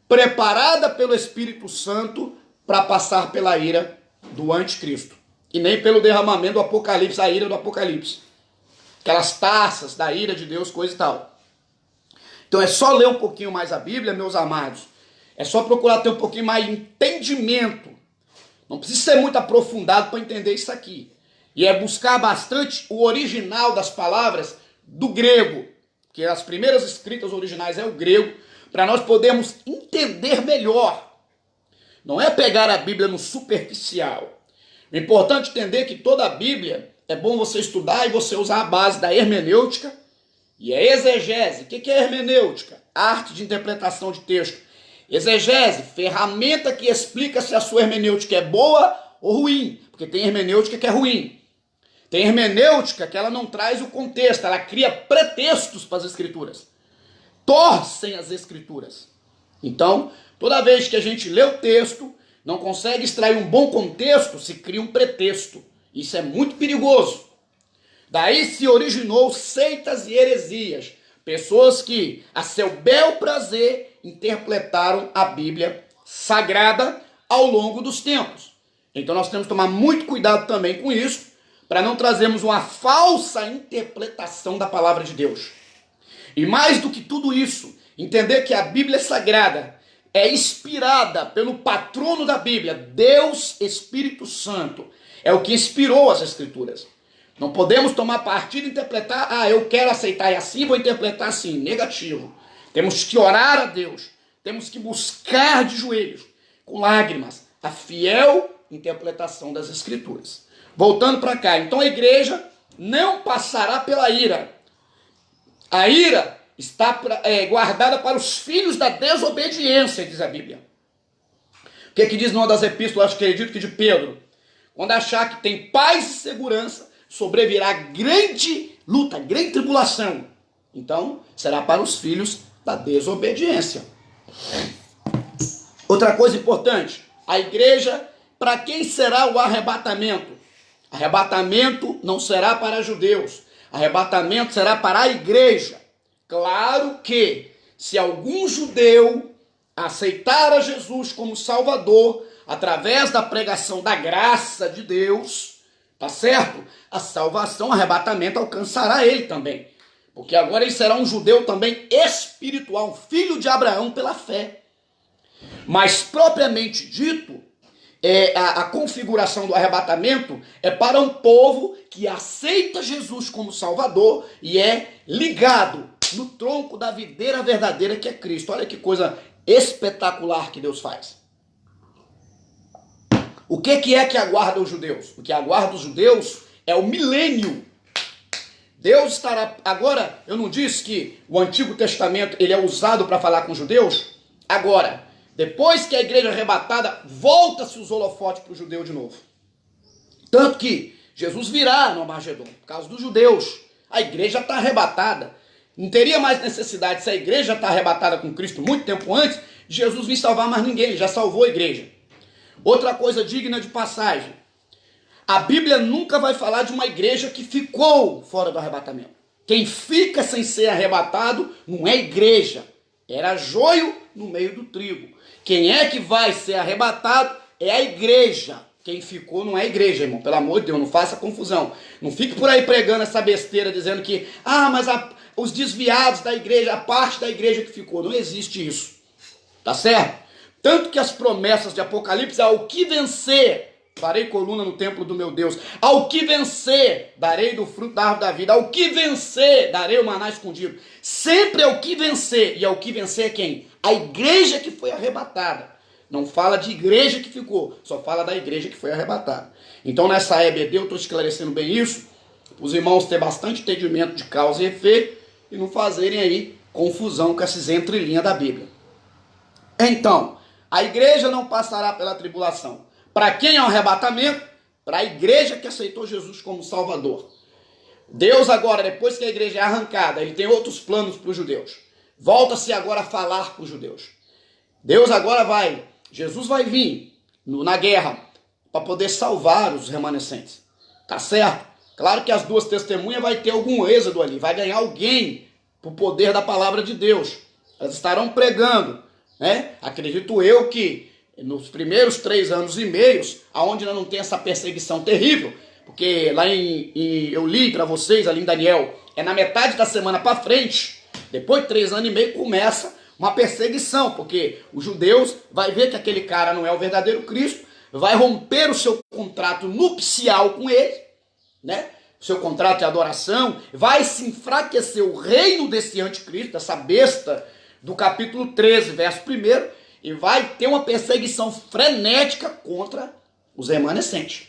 preparada pelo Espírito Santo para passar pela ira do anticristo. E nem pelo derramamento do Apocalipse, a ira do Apocalipse. Aquelas taças da ira de Deus, coisa e tal. Então é só ler um pouquinho mais a Bíblia, meus amados. É só procurar ter um pouquinho mais de entendimento. Não precisa ser muito aprofundado para entender isso aqui. E é buscar bastante o original das palavras do grego. Que as primeiras escritas originais é o grego, para nós podermos entender melhor. Não é pegar a Bíblia no superficial. O importante é entender que toda a Bíblia é bom você estudar e você usar a base da hermenêutica e a exegese. O que é hermenêutica? Arte de interpretação de texto. Exegese, ferramenta que explica se a sua hermenêutica é boa ou ruim, porque tem hermenêutica que é ruim. Tem hermenêutica que ela não traz o contexto, ela cria pretextos para as escrituras. Torcem as escrituras. Então, toda vez que a gente lê o texto, não consegue extrair um bom contexto, se cria um pretexto. Isso é muito perigoso. Daí se originou seitas e heresias, Pessoas que, a seu bel prazer, interpretaram a Bíblia Sagrada ao longo dos tempos. Então nós temos que tomar muito cuidado também com isso, para não trazermos uma falsa interpretação da palavra de Deus. E mais do que tudo isso, entender que a Bíblia Sagrada é inspirada pelo patrono da Bíblia, Deus Espírito Santo. É o que inspirou as Escrituras. Não podemos tomar partido e interpretar, eu quero aceitar e assim vou interpretar assim. Negativo. Temos que orar a Deus. Temos que buscar de joelhos, com lágrimas, a fiel interpretação das Escrituras. Voltando para cá, então a igreja não passará pela ira. A ira está guardada para os filhos da desobediência, diz a Bíblia. O que diz numa das epístolas, acredito que de Pedro? Quando achar que tem paz e segurança, sobrevirá grande luta, grande tribulação. Então, será para os filhos da desobediência. Outra coisa importante, a igreja, para quem será o arrebatamento? Arrebatamento não será para judeus, arrebatamento será para a igreja. Claro que, se algum judeu aceitar a Jesus como Salvador, através da pregação da graça de Deus, tá certo? A salvação, o arrebatamento alcançará ele também. Porque agora ele será um judeu também espiritual, filho de Abraão pela fé. Mas propriamente dito, a configuração do arrebatamento é para um povo que aceita Jesus como Salvador e é ligado no tronco da videira verdadeira que é Cristo. Olha que coisa espetacular que Deus faz. O que é que aguarda os judeus? O que aguarda os judeus é o milênio. Deus estará... Agora, eu não disse que o Antigo Testamento ele é usado para falar com os judeus? Agora, depois que a igreja é arrebatada, volta-se os holofotes para o judeu de novo. Tanto que Jesus virá no Armagedon, por causa dos judeus. A igreja está arrebatada. Não teria mais necessidade, se a igreja está arrebatada com Cristo muito tempo antes, Jesus vir salvar mais ninguém, ele já salvou a igreja. Outra coisa digna de passagem, a Bíblia nunca vai falar de uma igreja que ficou fora do arrebatamento. Quem fica sem ser arrebatado não é igreja, era joio no meio do trigo. Quem é que vai ser arrebatado é a igreja. Quem ficou não é a igreja, irmão, pelo amor de Deus, não faça confusão. Não fique por aí pregando essa besteira, dizendo que, mas os desviados da igreja, a parte da igreja que ficou, não existe isso, tá certo? Tanto que as promessas de Apocalipse, ao que vencer, farei coluna no templo do meu Deus, ao que vencer, darei do fruto da árvore da vida, ao que vencer, darei o maná escondido. Sempre é o que vencer, e ao que vencer é quem? A igreja que foi arrebatada. Não fala de igreja que ficou, só fala da igreja que foi arrebatada. Então nessa EBD eu estou esclarecendo bem isso, os irmãos terem bastante entendimento de causa e efeito, e não fazerem aí confusão com essas entrelinhas da Bíblia. Então, a igreja não passará pela tribulação. Para quem é o arrebatamento? Para a igreja que aceitou Jesus como Salvador. Deus agora, depois que a igreja é arrancada, ele tem outros planos para os judeus. Volta-se agora a falar com os judeus. Jesus vai vir na guerra para poder salvar os remanescentes. Tá certo? Claro que as duas testemunhas vai ter algum êxodo ali, vai ganhar alguém por poder da palavra de Deus. Elas estarão pregando, né? Acredito eu que nos primeiros 3 anos e meios, aonde não tem essa perseguição terrível, porque lá eu li para vocês ali em Daniel, é na metade da semana para frente, depois de 3 anos e meio começa uma perseguição, porque os judeus vai ver que aquele cara não é o verdadeiro Cristo, vai romper o seu contrato nupcial com ele, né? O seu contrato de adoração, vai se enfraquecer o reino desse anticristo, dessa besta do capítulo 13, verso 1, e vai ter uma perseguição frenética contra os remanescentes.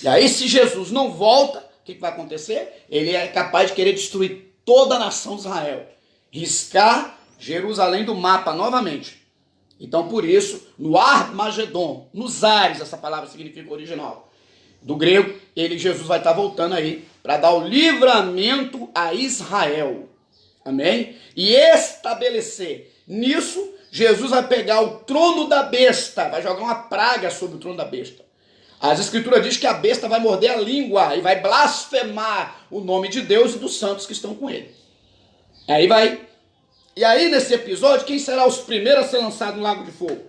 E aí, se Jesus não volta, o que vai acontecer? Ele é capaz de querer destruir toda a nação de Israel, riscar Jerusalém do mapa novamente. Então, por isso, no Armagedon, nos ares, essa palavra significa original, do grego, Jesus vai estar voltando aí para dar o livramento a Israel. Amém? E estabelecer nisso, Jesus vai pegar o trono da besta, vai jogar uma praga sobre o trono da besta. As escrituras dizem que a besta vai morder a língua e vai blasfemar o nome de Deus e dos santos que estão com ele. Aí vai. E aí, nesse episódio, quem será os primeiros a ser lançado no lago de fogo?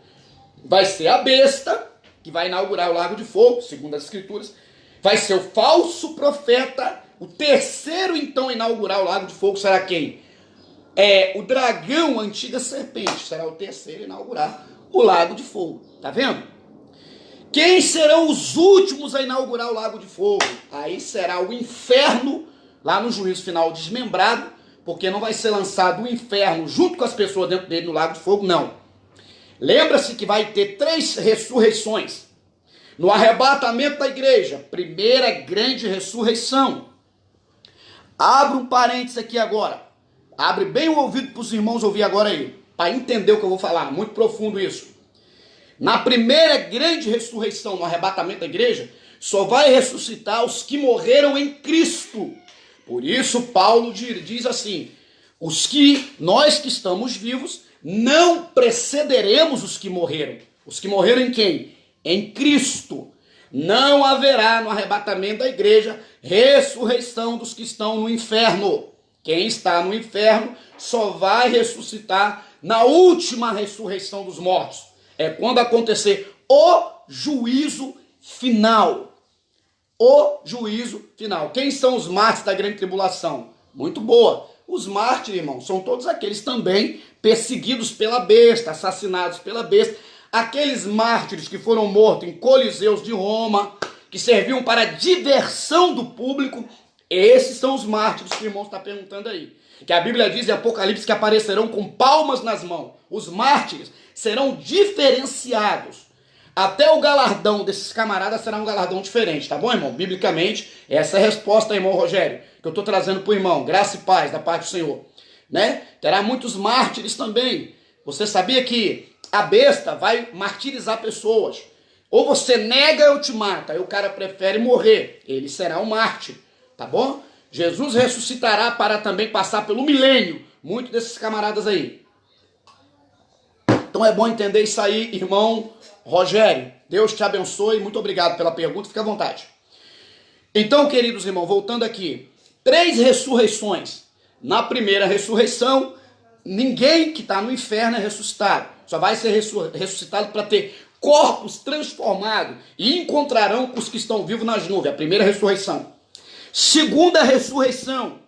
Vai ser a besta, que vai inaugurar o lago de fogo, segundo as escrituras. Vai ser o falso profeta. O terceiro, então, a inaugurar o lago de fogo será quem? O dragão, a antiga serpente. Será o terceiro a inaugurar o lago de fogo. Tá vendo? Quem serão os últimos a inaugurar o lago de fogo? Aí será o inferno, lá no juízo final desmembrado, porque não vai ser lançado o inferno junto com as pessoas dentro dele no lago de fogo, não. Lembra-se que vai ter 3 ressurreições. No arrebatamento da igreja, primeira grande ressurreição. Abra um parênteses aqui agora. Abre bem o ouvido para os irmãos ouvir agora aí, para entender o que eu vou falar, muito profundo isso. Na primeira grande ressurreição, no arrebatamento da igreja, só vai ressuscitar os que morreram em Cristo. Por isso Paulo diz assim, nós que estamos vivos, não precederemos os que morreram. Os que morreram em quem? Em Cristo. Não haverá no arrebatamento da igreja ressurreição dos que estão no inferno. Quem está no inferno só vai ressuscitar na última ressurreição dos mortos. É quando acontecer o juízo final. O juízo final. Quem são os mártires da grande tribulação? Muito boa. Os mártires, irmão, são todos aqueles também perseguidos pela besta, assassinados pela besta. Aqueles mártires que foram mortos em coliseus de Roma, que serviam para a diversão do público. Esses são os mártires que o irmão está perguntando aí. Que a Bíblia diz em Apocalipse que aparecerão com palmas nas mãos. Os mártires serão diferenciados. Até o galardão desses camaradas será um galardão diferente, tá bom, irmão? Biblicamente, essa é a resposta, irmão Rogério, que eu estou trazendo para o irmão. Graça e paz da parte do Senhor. Né? Terá muitos mártires também. Você sabia que a besta vai martirizar pessoas? Ou você nega ou te mata. Aí o cara prefere morrer. Ele será um mártir, tá bom? Jesus ressuscitará para também passar pelo milênio. Muitos desses camaradas aí. Então é bom entender isso aí, irmão Rogério. Deus te abençoe. Muito obrigado pela pergunta. Fica à vontade. Então, queridos irmãos, voltando aqui. 3 ressurreições. Na primeira ressurreição, ninguém que está no inferno é ressuscitado. Só vai ser ressuscitado para ter corpos transformados e encontrarão os que estão vivos nas nuvens. A primeira ressurreição. Segunda ressurreição.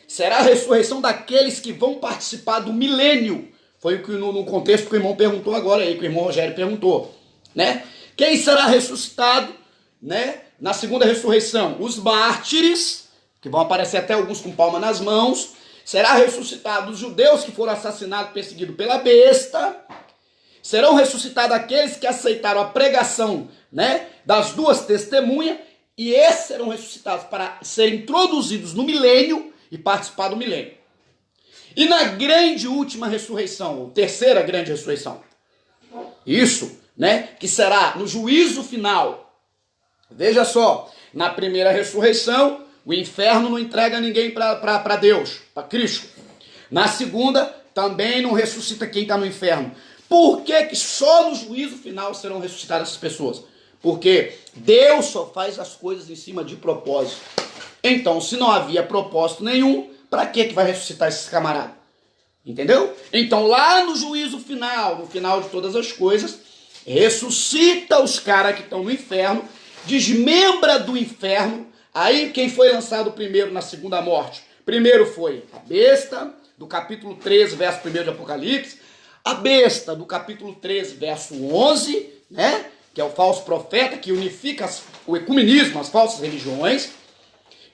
Será a ressurreição daqueles que vão participar do milênio. Foi o que no contexto que o irmão perguntou agora aí, que o irmão Rogério perguntou. Né? Quem será ressuscitado, né, na segunda ressurreição? Os mártires, que vão aparecer até alguns com palma nas mãos. Será ressuscitado os judeus que foram assassinados, perseguidos pela besta. Serão ressuscitados aqueles que aceitaram a pregação, né, das 2 testemunhas. E esses serão ressuscitados para serem introduzidos no milênio e participar do milênio. E na grande última ressurreição, terceira grande ressurreição, isso, né, que será no juízo final. Veja só, na primeira ressurreição, o inferno não entrega ninguém para Deus, para Cristo. Na segunda, também não ressuscita quem está no inferno. Por que só no juízo final serão ressuscitadas essas pessoas? Porque Deus só faz as coisas em cima de propósito. Então, se não havia propósito nenhum, para que vai ressuscitar esses camaradas? Entendeu? Então, lá no juízo final, no final de todas as coisas, ressuscita os caras que estão no inferno, desmembra do inferno. Aí, quem foi lançado primeiro na segunda morte? Primeiro foi a besta, do capítulo 13, verso 1 de Apocalipse. A besta, do capítulo 13, verso 11, né? Que é o falso profeta que unifica o ecumenismo, as falsas religiões.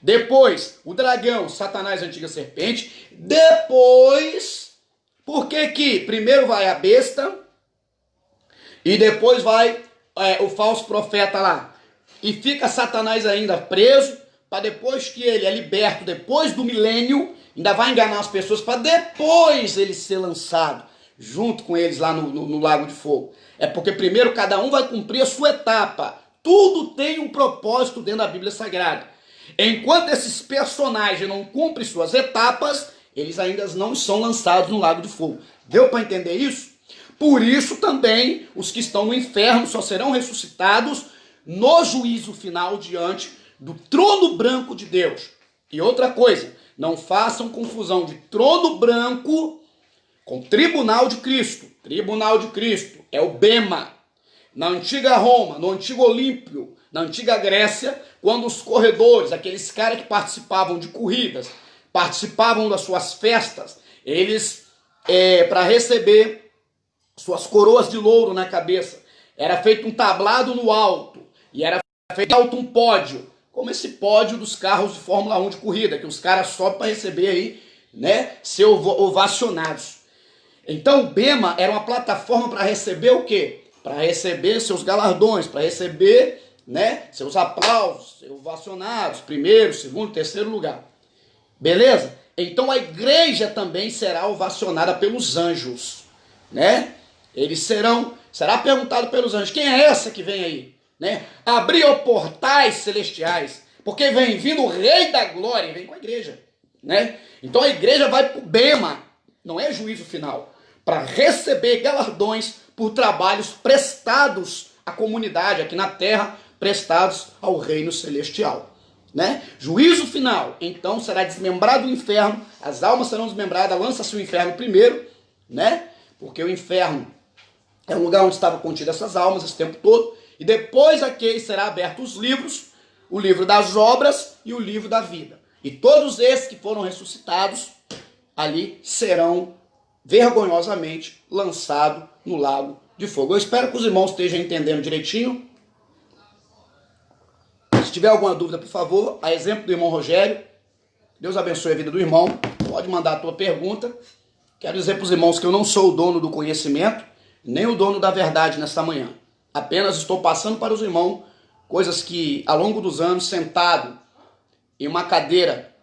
Depois, o dragão, Satanás, a antiga serpente. Depois, por que primeiro vai a besta e depois vai o falso profeta lá? E fica Satanás ainda preso, para depois que ele é liberto, depois do milênio, ainda vai enganar as pessoas, para depois ele ser lançado, junto com eles lá no lago de fogo. É porque primeiro cada um vai cumprir a sua etapa. Tudo tem um propósito dentro da Bíblia Sagrada. Enquanto esses personagens não cumprem suas etapas, eles ainda não são lançados no lago de fogo. Deu para entender isso? Por isso também os que estão no inferno só serão ressuscitados no juízo final diante do trono branco de Deus. E outra coisa, Não façam confusão de trono branco com tribunal de Cristo. Tribunal de Cristo é o bema. Na antiga Roma, no antigo Olímpio, na antiga Grécia, quando os corredores, aqueles caras que participavam de corridas, participavam das suas festas, eles, para receber suas coroas de louro na cabeça, era feito um tablado no alto, e era feito alto um pódio, como esse pódio dos carros de Fórmula 1 de corrida, que os caras sobem para receber aí, né, ser ovacionados. Então o bema era uma plataforma para receber o quê? Para receber seus galardões, para receber, né, seus aplausos, ser ovacionados, primeiro, segundo, terceiro lugar. Beleza? Então a igreja também será ovacionada pelos anjos, né? Eles será perguntado pelos anjos, quem é essa que vem aí? Né? Abriu portais celestiais, porque vem vindo o Rei da Glória, e vem com a igreja, né? Então a igreja vai para o bema, não é juízo final, para receber galardões por trabalhos prestados à comunidade aqui na terra, prestados ao reino celestial, né? Juízo final, então será desmembrado o inferno, as almas serão desmembradas, lança-se o inferno primeiro, né? Porque o inferno é um lugar onde estavam contidas essas almas esse tempo todo, e depois aqui será aberto os livros, o livro das obras e o livro da vida. E todos esses que foram ressuscitados ali serão vergonhosamente lançados no lago de fogo. Eu espero que os irmãos estejam entendendo direitinho. Se tiver alguma dúvida, por favor, a exemplo do irmão Rogério, Deus abençoe a vida do irmão, pode mandar a tua pergunta. Quero dizer para os irmãos que eu não sou o dono do conhecimento, nem o dono da verdade nesta manhã. Apenas estou passando para os irmãos coisas que, ao longo dos anos, sentado em uma cadeira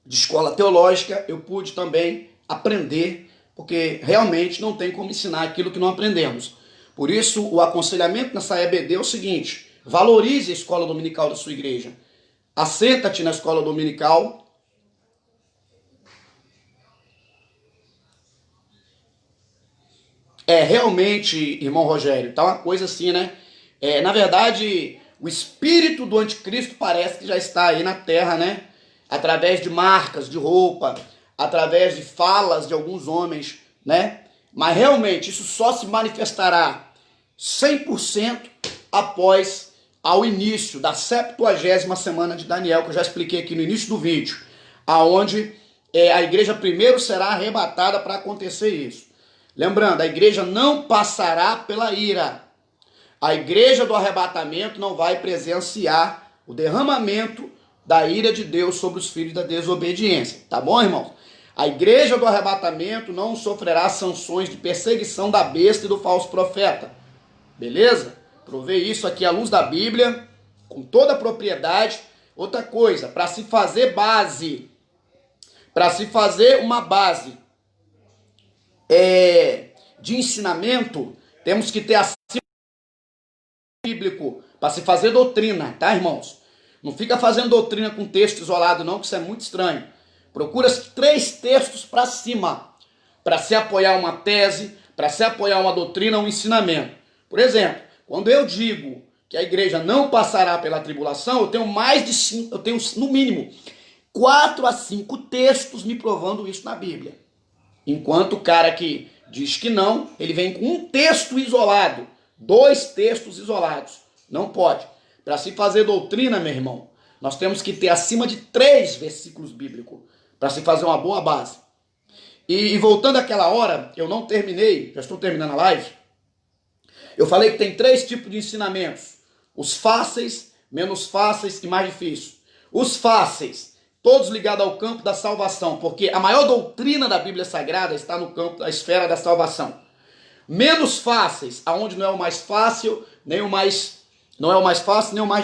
de escola teológica, eu pude também aprender, porque realmente não tem como ensinar aquilo que não aprendemos. Por isso, o aconselhamento nessa EBD é o seguinte: valorize a escola dominical da sua igreja. Assenta-te na escola dominical. Realmente, irmão Rogério, tá uma coisa assim, né? Na verdade, o espírito do anticristo parece que já está aí na terra, né? Através de marcas de roupa, através de falas de alguns homens, né? Mas realmente isso só se manifestará 100% após ao início da 70ª semana de Daniel, que eu já expliquei aqui no início do vídeo, aonde a igreja primeiro será arrebatada para acontecer isso. Lembrando, a igreja não passará pela ira. A igreja do arrebatamento não vai presenciar o derramamento da ira de Deus sobre os filhos da desobediência. Tá bom, irmãos? A igreja do arrebatamento não sofrerá sanções de perseguição da besta e do falso profeta. Beleza? Provei isso aqui à luz da Bíblia, com toda a propriedade. Outra coisa, para se fazer base, para se fazer uma base de ensinamento, temos que ter acima bíblico para se fazer doutrina, tá, irmãos? Não fica fazendo doutrina com texto isolado não, que isso é muito estranho. Procura 3 textos para cima, para se apoiar uma tese, para se apoiar uma doutrina, um ensinamento. Por exemplo, quando eu digo que a igreja não passará pela tribulação, eu tenho no mínimo 4 a 5 textos me provando isso na Bíblia. Enquanto o cara que diz que não, ele vem com um texto isolado, 2 textos isolados. Não pode. Para se fazer doutrina, meu irmão, nós temos que ter acima de 3 versículos bíblicos para se fazer uma boa base. E voltando àquela hora, eu não terminei, já estou terminando a live, eu falei que tem 3 tipos de ensinamentos. Os fáceis, menos fáceis e mais difíceis. Os fáceis, todos ligados ao campo da salvação, porque a maior doutrina da Bíblia Sagrada está no campo da esfera da salvação. Menos fáceis, aonde não é o mais fácil, nem o mais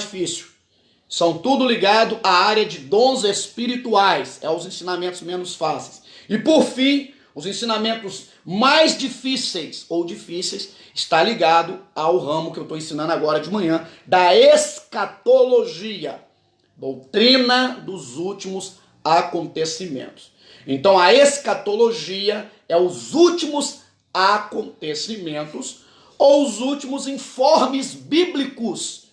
difícil. São tudo ligado à área de dons espirituais, os ensinamentos menos fáceis. E por fim, os ensinamentos mais difíceis está ligado ao ramo que eu estou ensinando agora de manhã, da escatologia. Doutrina dos últimos acontecimentos. Então a escatologia é os últimos acontecimentos ou os últimos informes bíblicos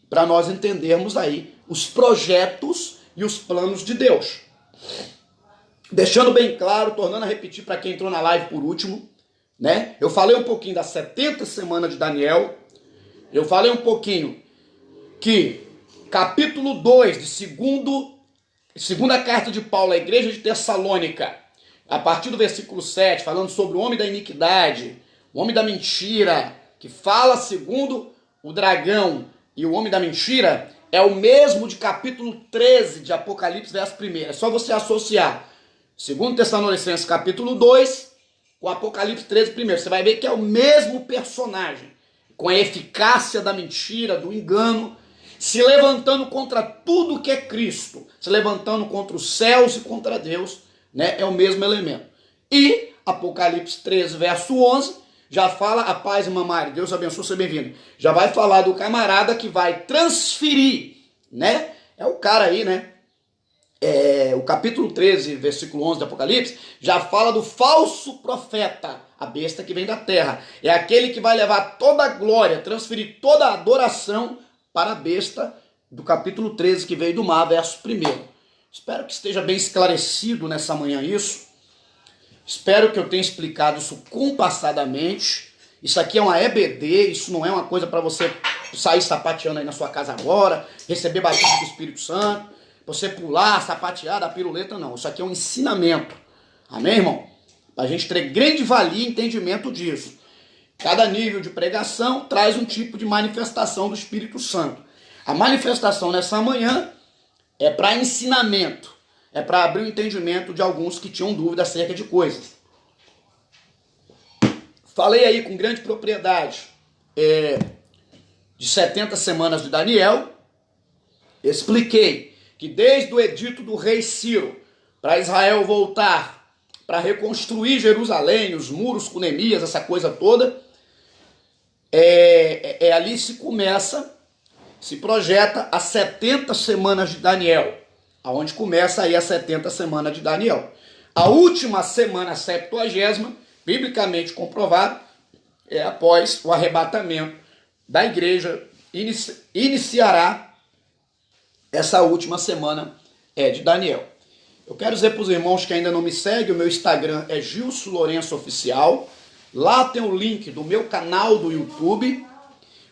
para nós entendermos aí os projetos e os planos de Deus. Deixando bem claro, tornando a repetir para quem entrou na live por último, né? Eu falei um pouquinho das 70 semanas de Daniel. Eu falei um pouquinho que capítulo 2 de segunda carta de Paulo à igreja de Tessalônica, a partir do versículo 7, falando sobre o homem da iniquidade, o homem da mentira, que fala segundo o dragão e o homem da mentira, é o mesmo de capítulo 13 de Apocalipse, verso 1. É só você associar 2 Tessalonicenses capítulo 2 com Apocalipse 13 primeiro. Você vai ver que é o mesmo personagem, com a eficácia da mentira, do engano, se levantando contra tudo que é Cristo, se levantando contra os céus e contra Deus, né? É o mesmo elemento. E Apocalipse 13, verso 11, já fala a paz e mamãe, Deus abençoe, seja bem-vindo. Já vai falar do camarada que vai transferir, né? É o cara aí, né? O capítulo 13, versículo 11 do Apocalipse, já fala do falso profeta, a besta que vem da terra. É aquele que vai levar toda a glória, transferir toda a adoração para a besta do capítulo 13, que veio do mar, verso 1. Espero que esteja bem esclarecido nessa manhã isso. Espero que eu tenha explicado isso compassadamente. Isso aqui é uma EBD, isso não é uma coisa para você sair sapateando aí na sua casa agora, receber batismo do Espírito Santo, você pular, sapatear, dar piruleta, não. Isso aqui é um ensinamento. Amém, irmão? Para a gente ter grande valia e entendimento disso. Cada nível de pregação traz um tipo de manifestação do Espírito Santo. A manifestação nessa manhã é para ensinamento. É para abrir o entendimento de alguns que tinham dúvida acerca de coisas. Falei aí com grande propriedade de 70 semanas de Daniel. Expliquei que desde o edito do rei Ciro, para Israel voltar, para reconstruir Jerusalém, os muros com Neemias, essa coisa toda, ali se começa, se projeta as 70 semanas de Daniel, aonde começa aí as 70 semanas de Daniel. A última semana, a 70ª, biblicamente comprovado, é após o arrebatamento da igreja, iniciará essa última semana de Daniel. Eu quero dizer para os irmãos que ainda não me seguem, o meu Instagram é Gilson Lourenço Oficial. Lá tem o link do meu canal do YouTube.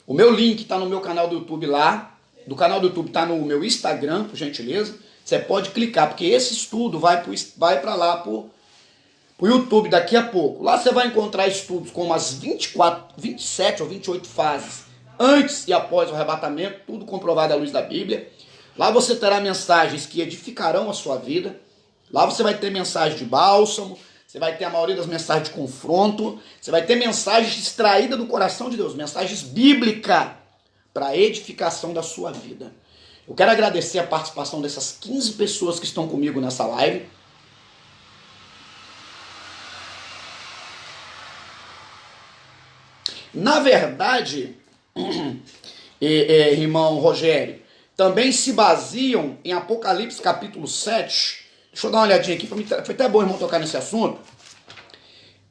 O meu link está no meu canal do YouTube lá. Do canal do YouTube está no meu Instagram, por gentileza. Você pode clicar, porque esse estudo vai para lá, para o YouTube daqui a pouco. Lá você vai encontrar estudos com umas 27 ou 28 fases antes e após o arrebatamento, tudo comprovado à luz da Bíblia. Lá você terá mensagens que edificarão a sua vida. Lá você vai ter mensagem de bálsamo, você vai ter a maioria das mensagens de confronto, você vai ter mensagens extraídas do coração de Deus, mensagens bíblicas para a edificação da sua vida. Eu quero agradecer a participação dessas 15 pessoas que estão comigo nessa live. Na verdade, irmão Rogério, também se baseiam em Apocalipse capítulo 7. Deixa eu dar uma olhadinha aqui, foi até bom, irmão, tocar nesse assunto.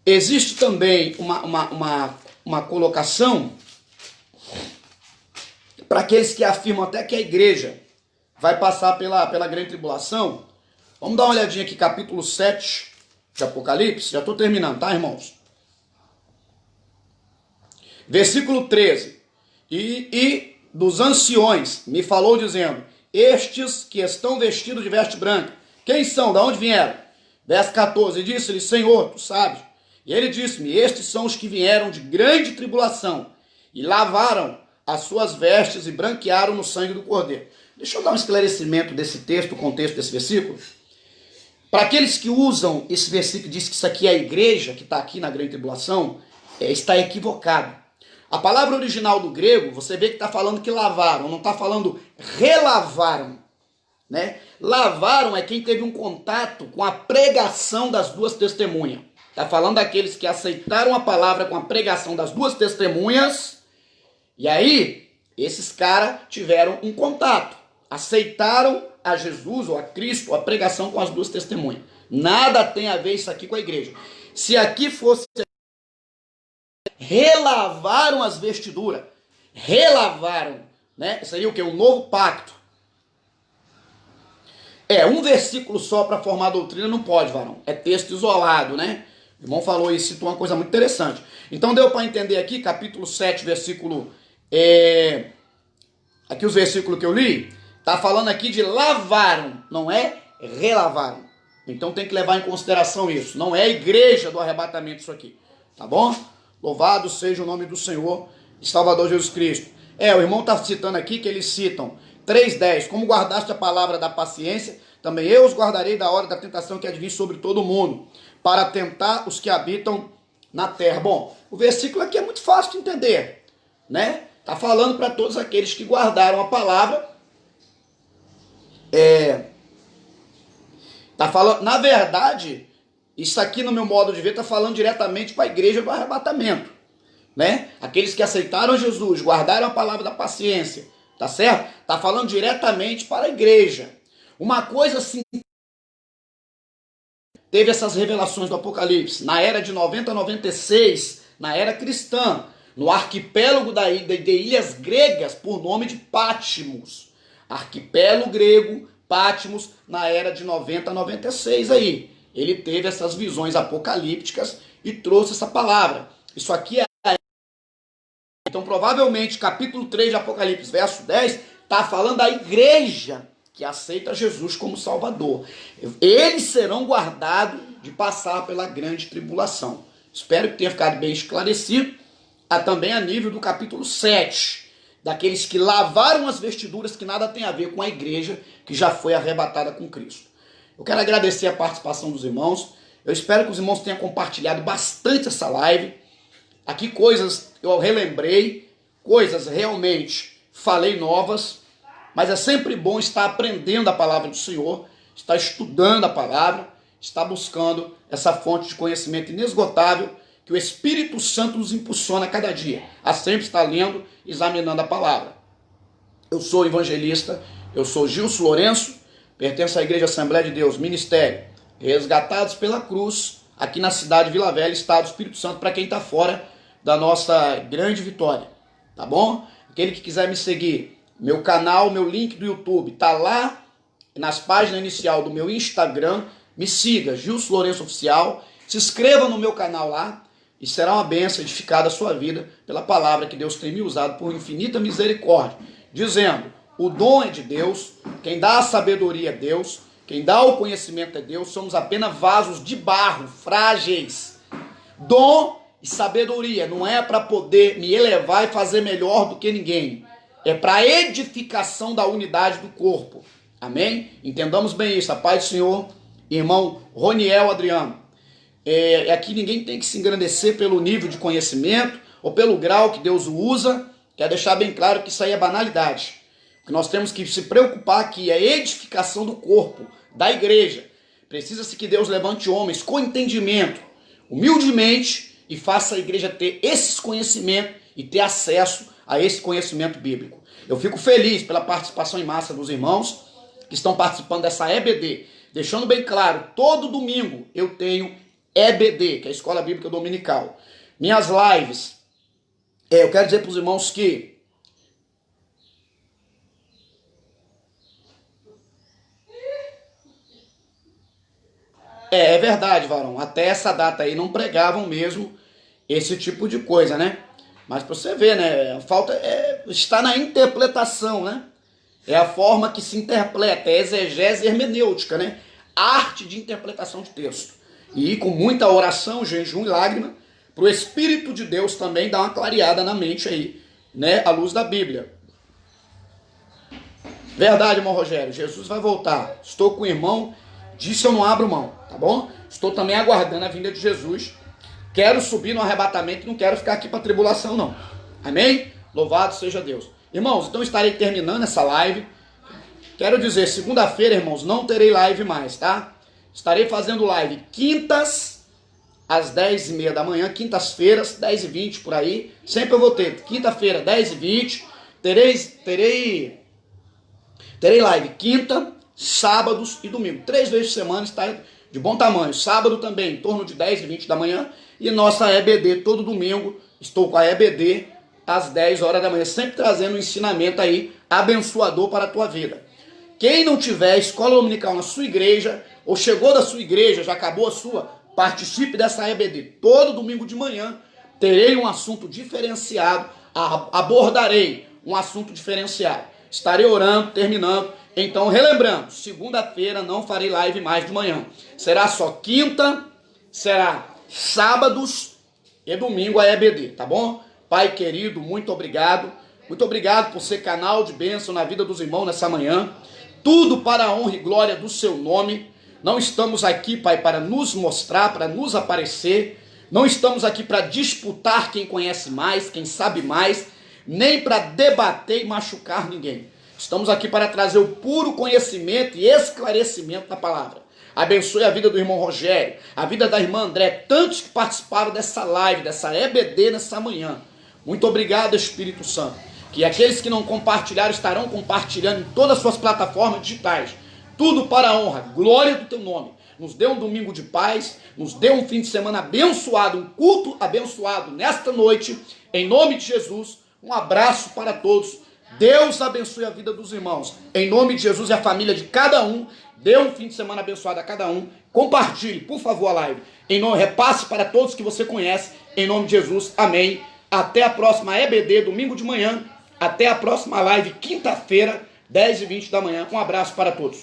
Existe também uma colocação para aqueles que afirmam até que a igreja vai passar pela grande tribulação. Vamos dar uma olhadinha aqui, capítulo 7 de Apocalipse. Já estou terminando, tá, irmãos? Versículo 13. E dos anciões me falou dizendo: estes que estão vestidos de veste branca, quem são? Da onde vieram? Verso 14. E disse-lhe: Senhor, tu sabes. E ele disse-me: estes são os que vieram de grande tribulação e lavaram as suas vestes e branquearam no sangue do Cordeiro. Deixa eu dar um esclarecimento desse texto, o contexto desse versículo. Para aqueles que usam esse versículo, diz que isso aqui é a igreja que está aqui na grande tribulação, está equivocado. A palavra original do grego, você vê que está falando que lavaram, não está falando relavaram, né? Lavaram é quem teve um contato com a pregação das duas testemunhas. Está falando daqueles que aceitaram a palavra com a pregação das duas testemunhas, e aí esses caras tiveram um contato, aceitaram a Jesus ou a Cristo, a pregação com as duas testemunhas. Nada tem a ver isso aqui com a igreja. Se aqui fosse relavaram as vestiduras, relavaram, né? Seria o que? Um novo pacto. Um versículo só para formar doutrina não pode, varão. É texto isolado, né? O irmão falou e citou uma coisa muito interessante. Então deu para entender aqui, capítulo 7, versículo... Aqui os versículos que eu li, tá falando aqui de lavaram, não é relavaram. Então tem que levar em consideração isso. Não é a igreja do arrebatamento isso aqui, tá bom? Louvado seja o nome do Senhor e Salvador Jesus Cristo. O irmão tá citando aqui que eles citam 3:10. Como guardaste a palavra da paciência, também eu os guardarei da hora da tentação que advir sobre todo mundo, para tentar os que habitam na terra. Bom, o versículo aqui é muito fácil de entender, né? Tá falando para todos aqueles que guardaram a palavra. Tá falando, na verdade, isso aqui no meu modo de ver tá falando diretamente para a igreja do arrebatamento, né? Aqueles que aceitaram Jesus, guardaram a palavra da paciência, tá certo? Tá falando diretamente para a igreja. Uma coisa assim, teve essas revelações do Apocalipse na era de 90 a 96, na era cristã, no arquipélago de ilhas gregas, por nome de Patmos. Arquipélago grego, Patmos, na era de 90 a 96 aí. Ele teve essas visões apocalípticas e trouxe essa palavra. Isso aqui é... Então, provavelmente, capítulo 3 de Apocalipse, verso 10, está falando da igreja que aceita Jesus como Salvador. Eles serão guardados de passar pela grande tribulação. Espero que tenha ficado bem esclarecido. Também a nível do capítulo 7, daqueles que lavaram as vestiduras, que nada tem a ver com a igreja que já foi arrebatada com Cristo. Eu quero agradecer a participação dos irmãos. Eu espero que os irmãos tenham compartilhado bastante essa live. Aqui coisas eu relembrei, coisas realmente falei novas, mas é sempre bom estar aprendendo a palavra do Senhor, estar estudando a palavra, estar buscando essa fonte de conhecimento inesgotável que o Espírito Santo nos impulsiona a cada dia, a sempre estar lendo, examinando a palavra. Eu sou evangelista, eu sou Gilson Lourenço, pertenço à Igreja Assembleia de Deus, Ministério Resgatados pela Cruz, aqui na cidade de Vila Velha, Estado do Espírito Santo, para quem está fora da nossa grande vitória, tá bom? Aquele que quiser me seguir, meu canal, meu link do YouTube, tá lá nas páginas inicial do meu Instagram, me siga, Gilson Lourenço Oficial, se inscreva no meu canal lá, e será uma bênção edificada a sua vida pela palavra que Deus tem me usado por infinita misericórdia, dizendo, o dom é de Deus, quem dá a sabedoria é Deus, quem dá o conhecimento é Deus, somos apenas vasos de barro, frágeis. Dom e sabedoria não é para poder me elevar e fazer melhor do que ninguém, é para a edificação da unidade do corpo, amém? Entendamos bem isso, a paz do Senhor, irmão Roniel Adriano. Aqui ninguém tem que se engrandecer pelo nível de conhecimento ou pelo grau que Deus usa. Quer deixar bem claro que isso aí é banalidade. O que nós temos que se preocupar aqui é a edificação do corpo, da igreja. Precisa-se que Deus levante homens com entendimento, humildemente, e faça a igreja ter esses conhecimentos e ter acesso a esse conhecimento bíblico. Eu fico feliz pela participação em massa dos irmãos que estão participando dessa EBD. Deixando bem claro, todo domingo eu tenho EBD, que é a Escola Bíblica Dominical. Minhas lives, eu quero dizer para os irmãos que é verdade, varão, até essa data aí não pregavam mesmo esse tipo de coisa, né? Mas para você ver, né, falta está na interpretação, né? É a forma que se interpreta, é exegese e hermenêutica, né? Arte de interpretação de texto. E com muita oração, jejum e lágrima, para o Espírito de Deus também dar uma clareada na mente aí, né? À luz da Bíblia. Verdade, irmão Rogério, Jesus vai voltar. Estou com o irmão, disse eu não abro mão, tá bom? Estou também aguardando a vinda de Jesus. Quero subir no arrebatamento, não quero ficar aqui para tribulação não. Amém? Louvado seja Deus. Irmãos, então estarei terminando essa live. Quero dizer, segunda-feira, irmãos, não terei live mais, tá? Estarei fazendo live quintas, às 10h30 da manhã, quintas-feiras, 10h20 por aí. Sempre eu vou ter, quinta-feira, 10h20. Terei live quinta, sábados e domingo. 3 vezes por semana está de bom tamanho. Sábado também, em torno de 10h20 da manhã. E nossa EBD, todo domingo, estou com a EBD às 10 horas da manhã. Sempre trazendo um ensinamento aí, abençoador para a tua vida. Quem não tiver escola dominical na sua igreja, ou chegou da sua igreja, já acabou a sua, participe dessa EBD. Todo domingo de manhã terei um assunto diferenciado, abordarei um assunto diferenciado. Estarei orando, terminando. Então, relembrando, segunda-feira não farei live mais de manhã. Será só quinta, será sábados e domingo a EBD, tá bom? Pai querido, muito obrigado. Muito obrigado por ser canal de bênção na vida dos irmãos nessa manhã. Tudo para a honra e glória do seu nome. Não estamos aqui, Pai, para nos mostrar, para nos aparecer. Não estamos aqui para disputar quem conhece mais, quem sabe mais, nem para debater e machucar ninguém. Estamos aqui para trazer o puro conhecimento e esclarecimento da palavra. Abençoe a vida do irmão Rogério, a vida da irmã André, tantos que participaram dessa live, dessa EBD nessa manhã. Muito obrigado, Espírito Santo. Que aqueles que não compartilharam estarão compartilhando em todas as suas plataformas digitais. Tudo para a honra, glória do teu nome. Nos dê um domingo de paz, nos dê um fim de semana abençoado, um culto abençoado nesta noite. Em nome de Jesus, um abraço para todos. Deus abençoe a vida dos irmãos. Em nome de Jesus e a família de cada um. Dê um fim de semana abençoado a cada um. Compartilhe, por favor, a live. Repasse para todos que você conhece. Em nome de Jesus, amém. Até a próxima EBD, domingo de manhã. Até a próxima live, quinta-feira, 10h20 da manhã. Um abraço para todos.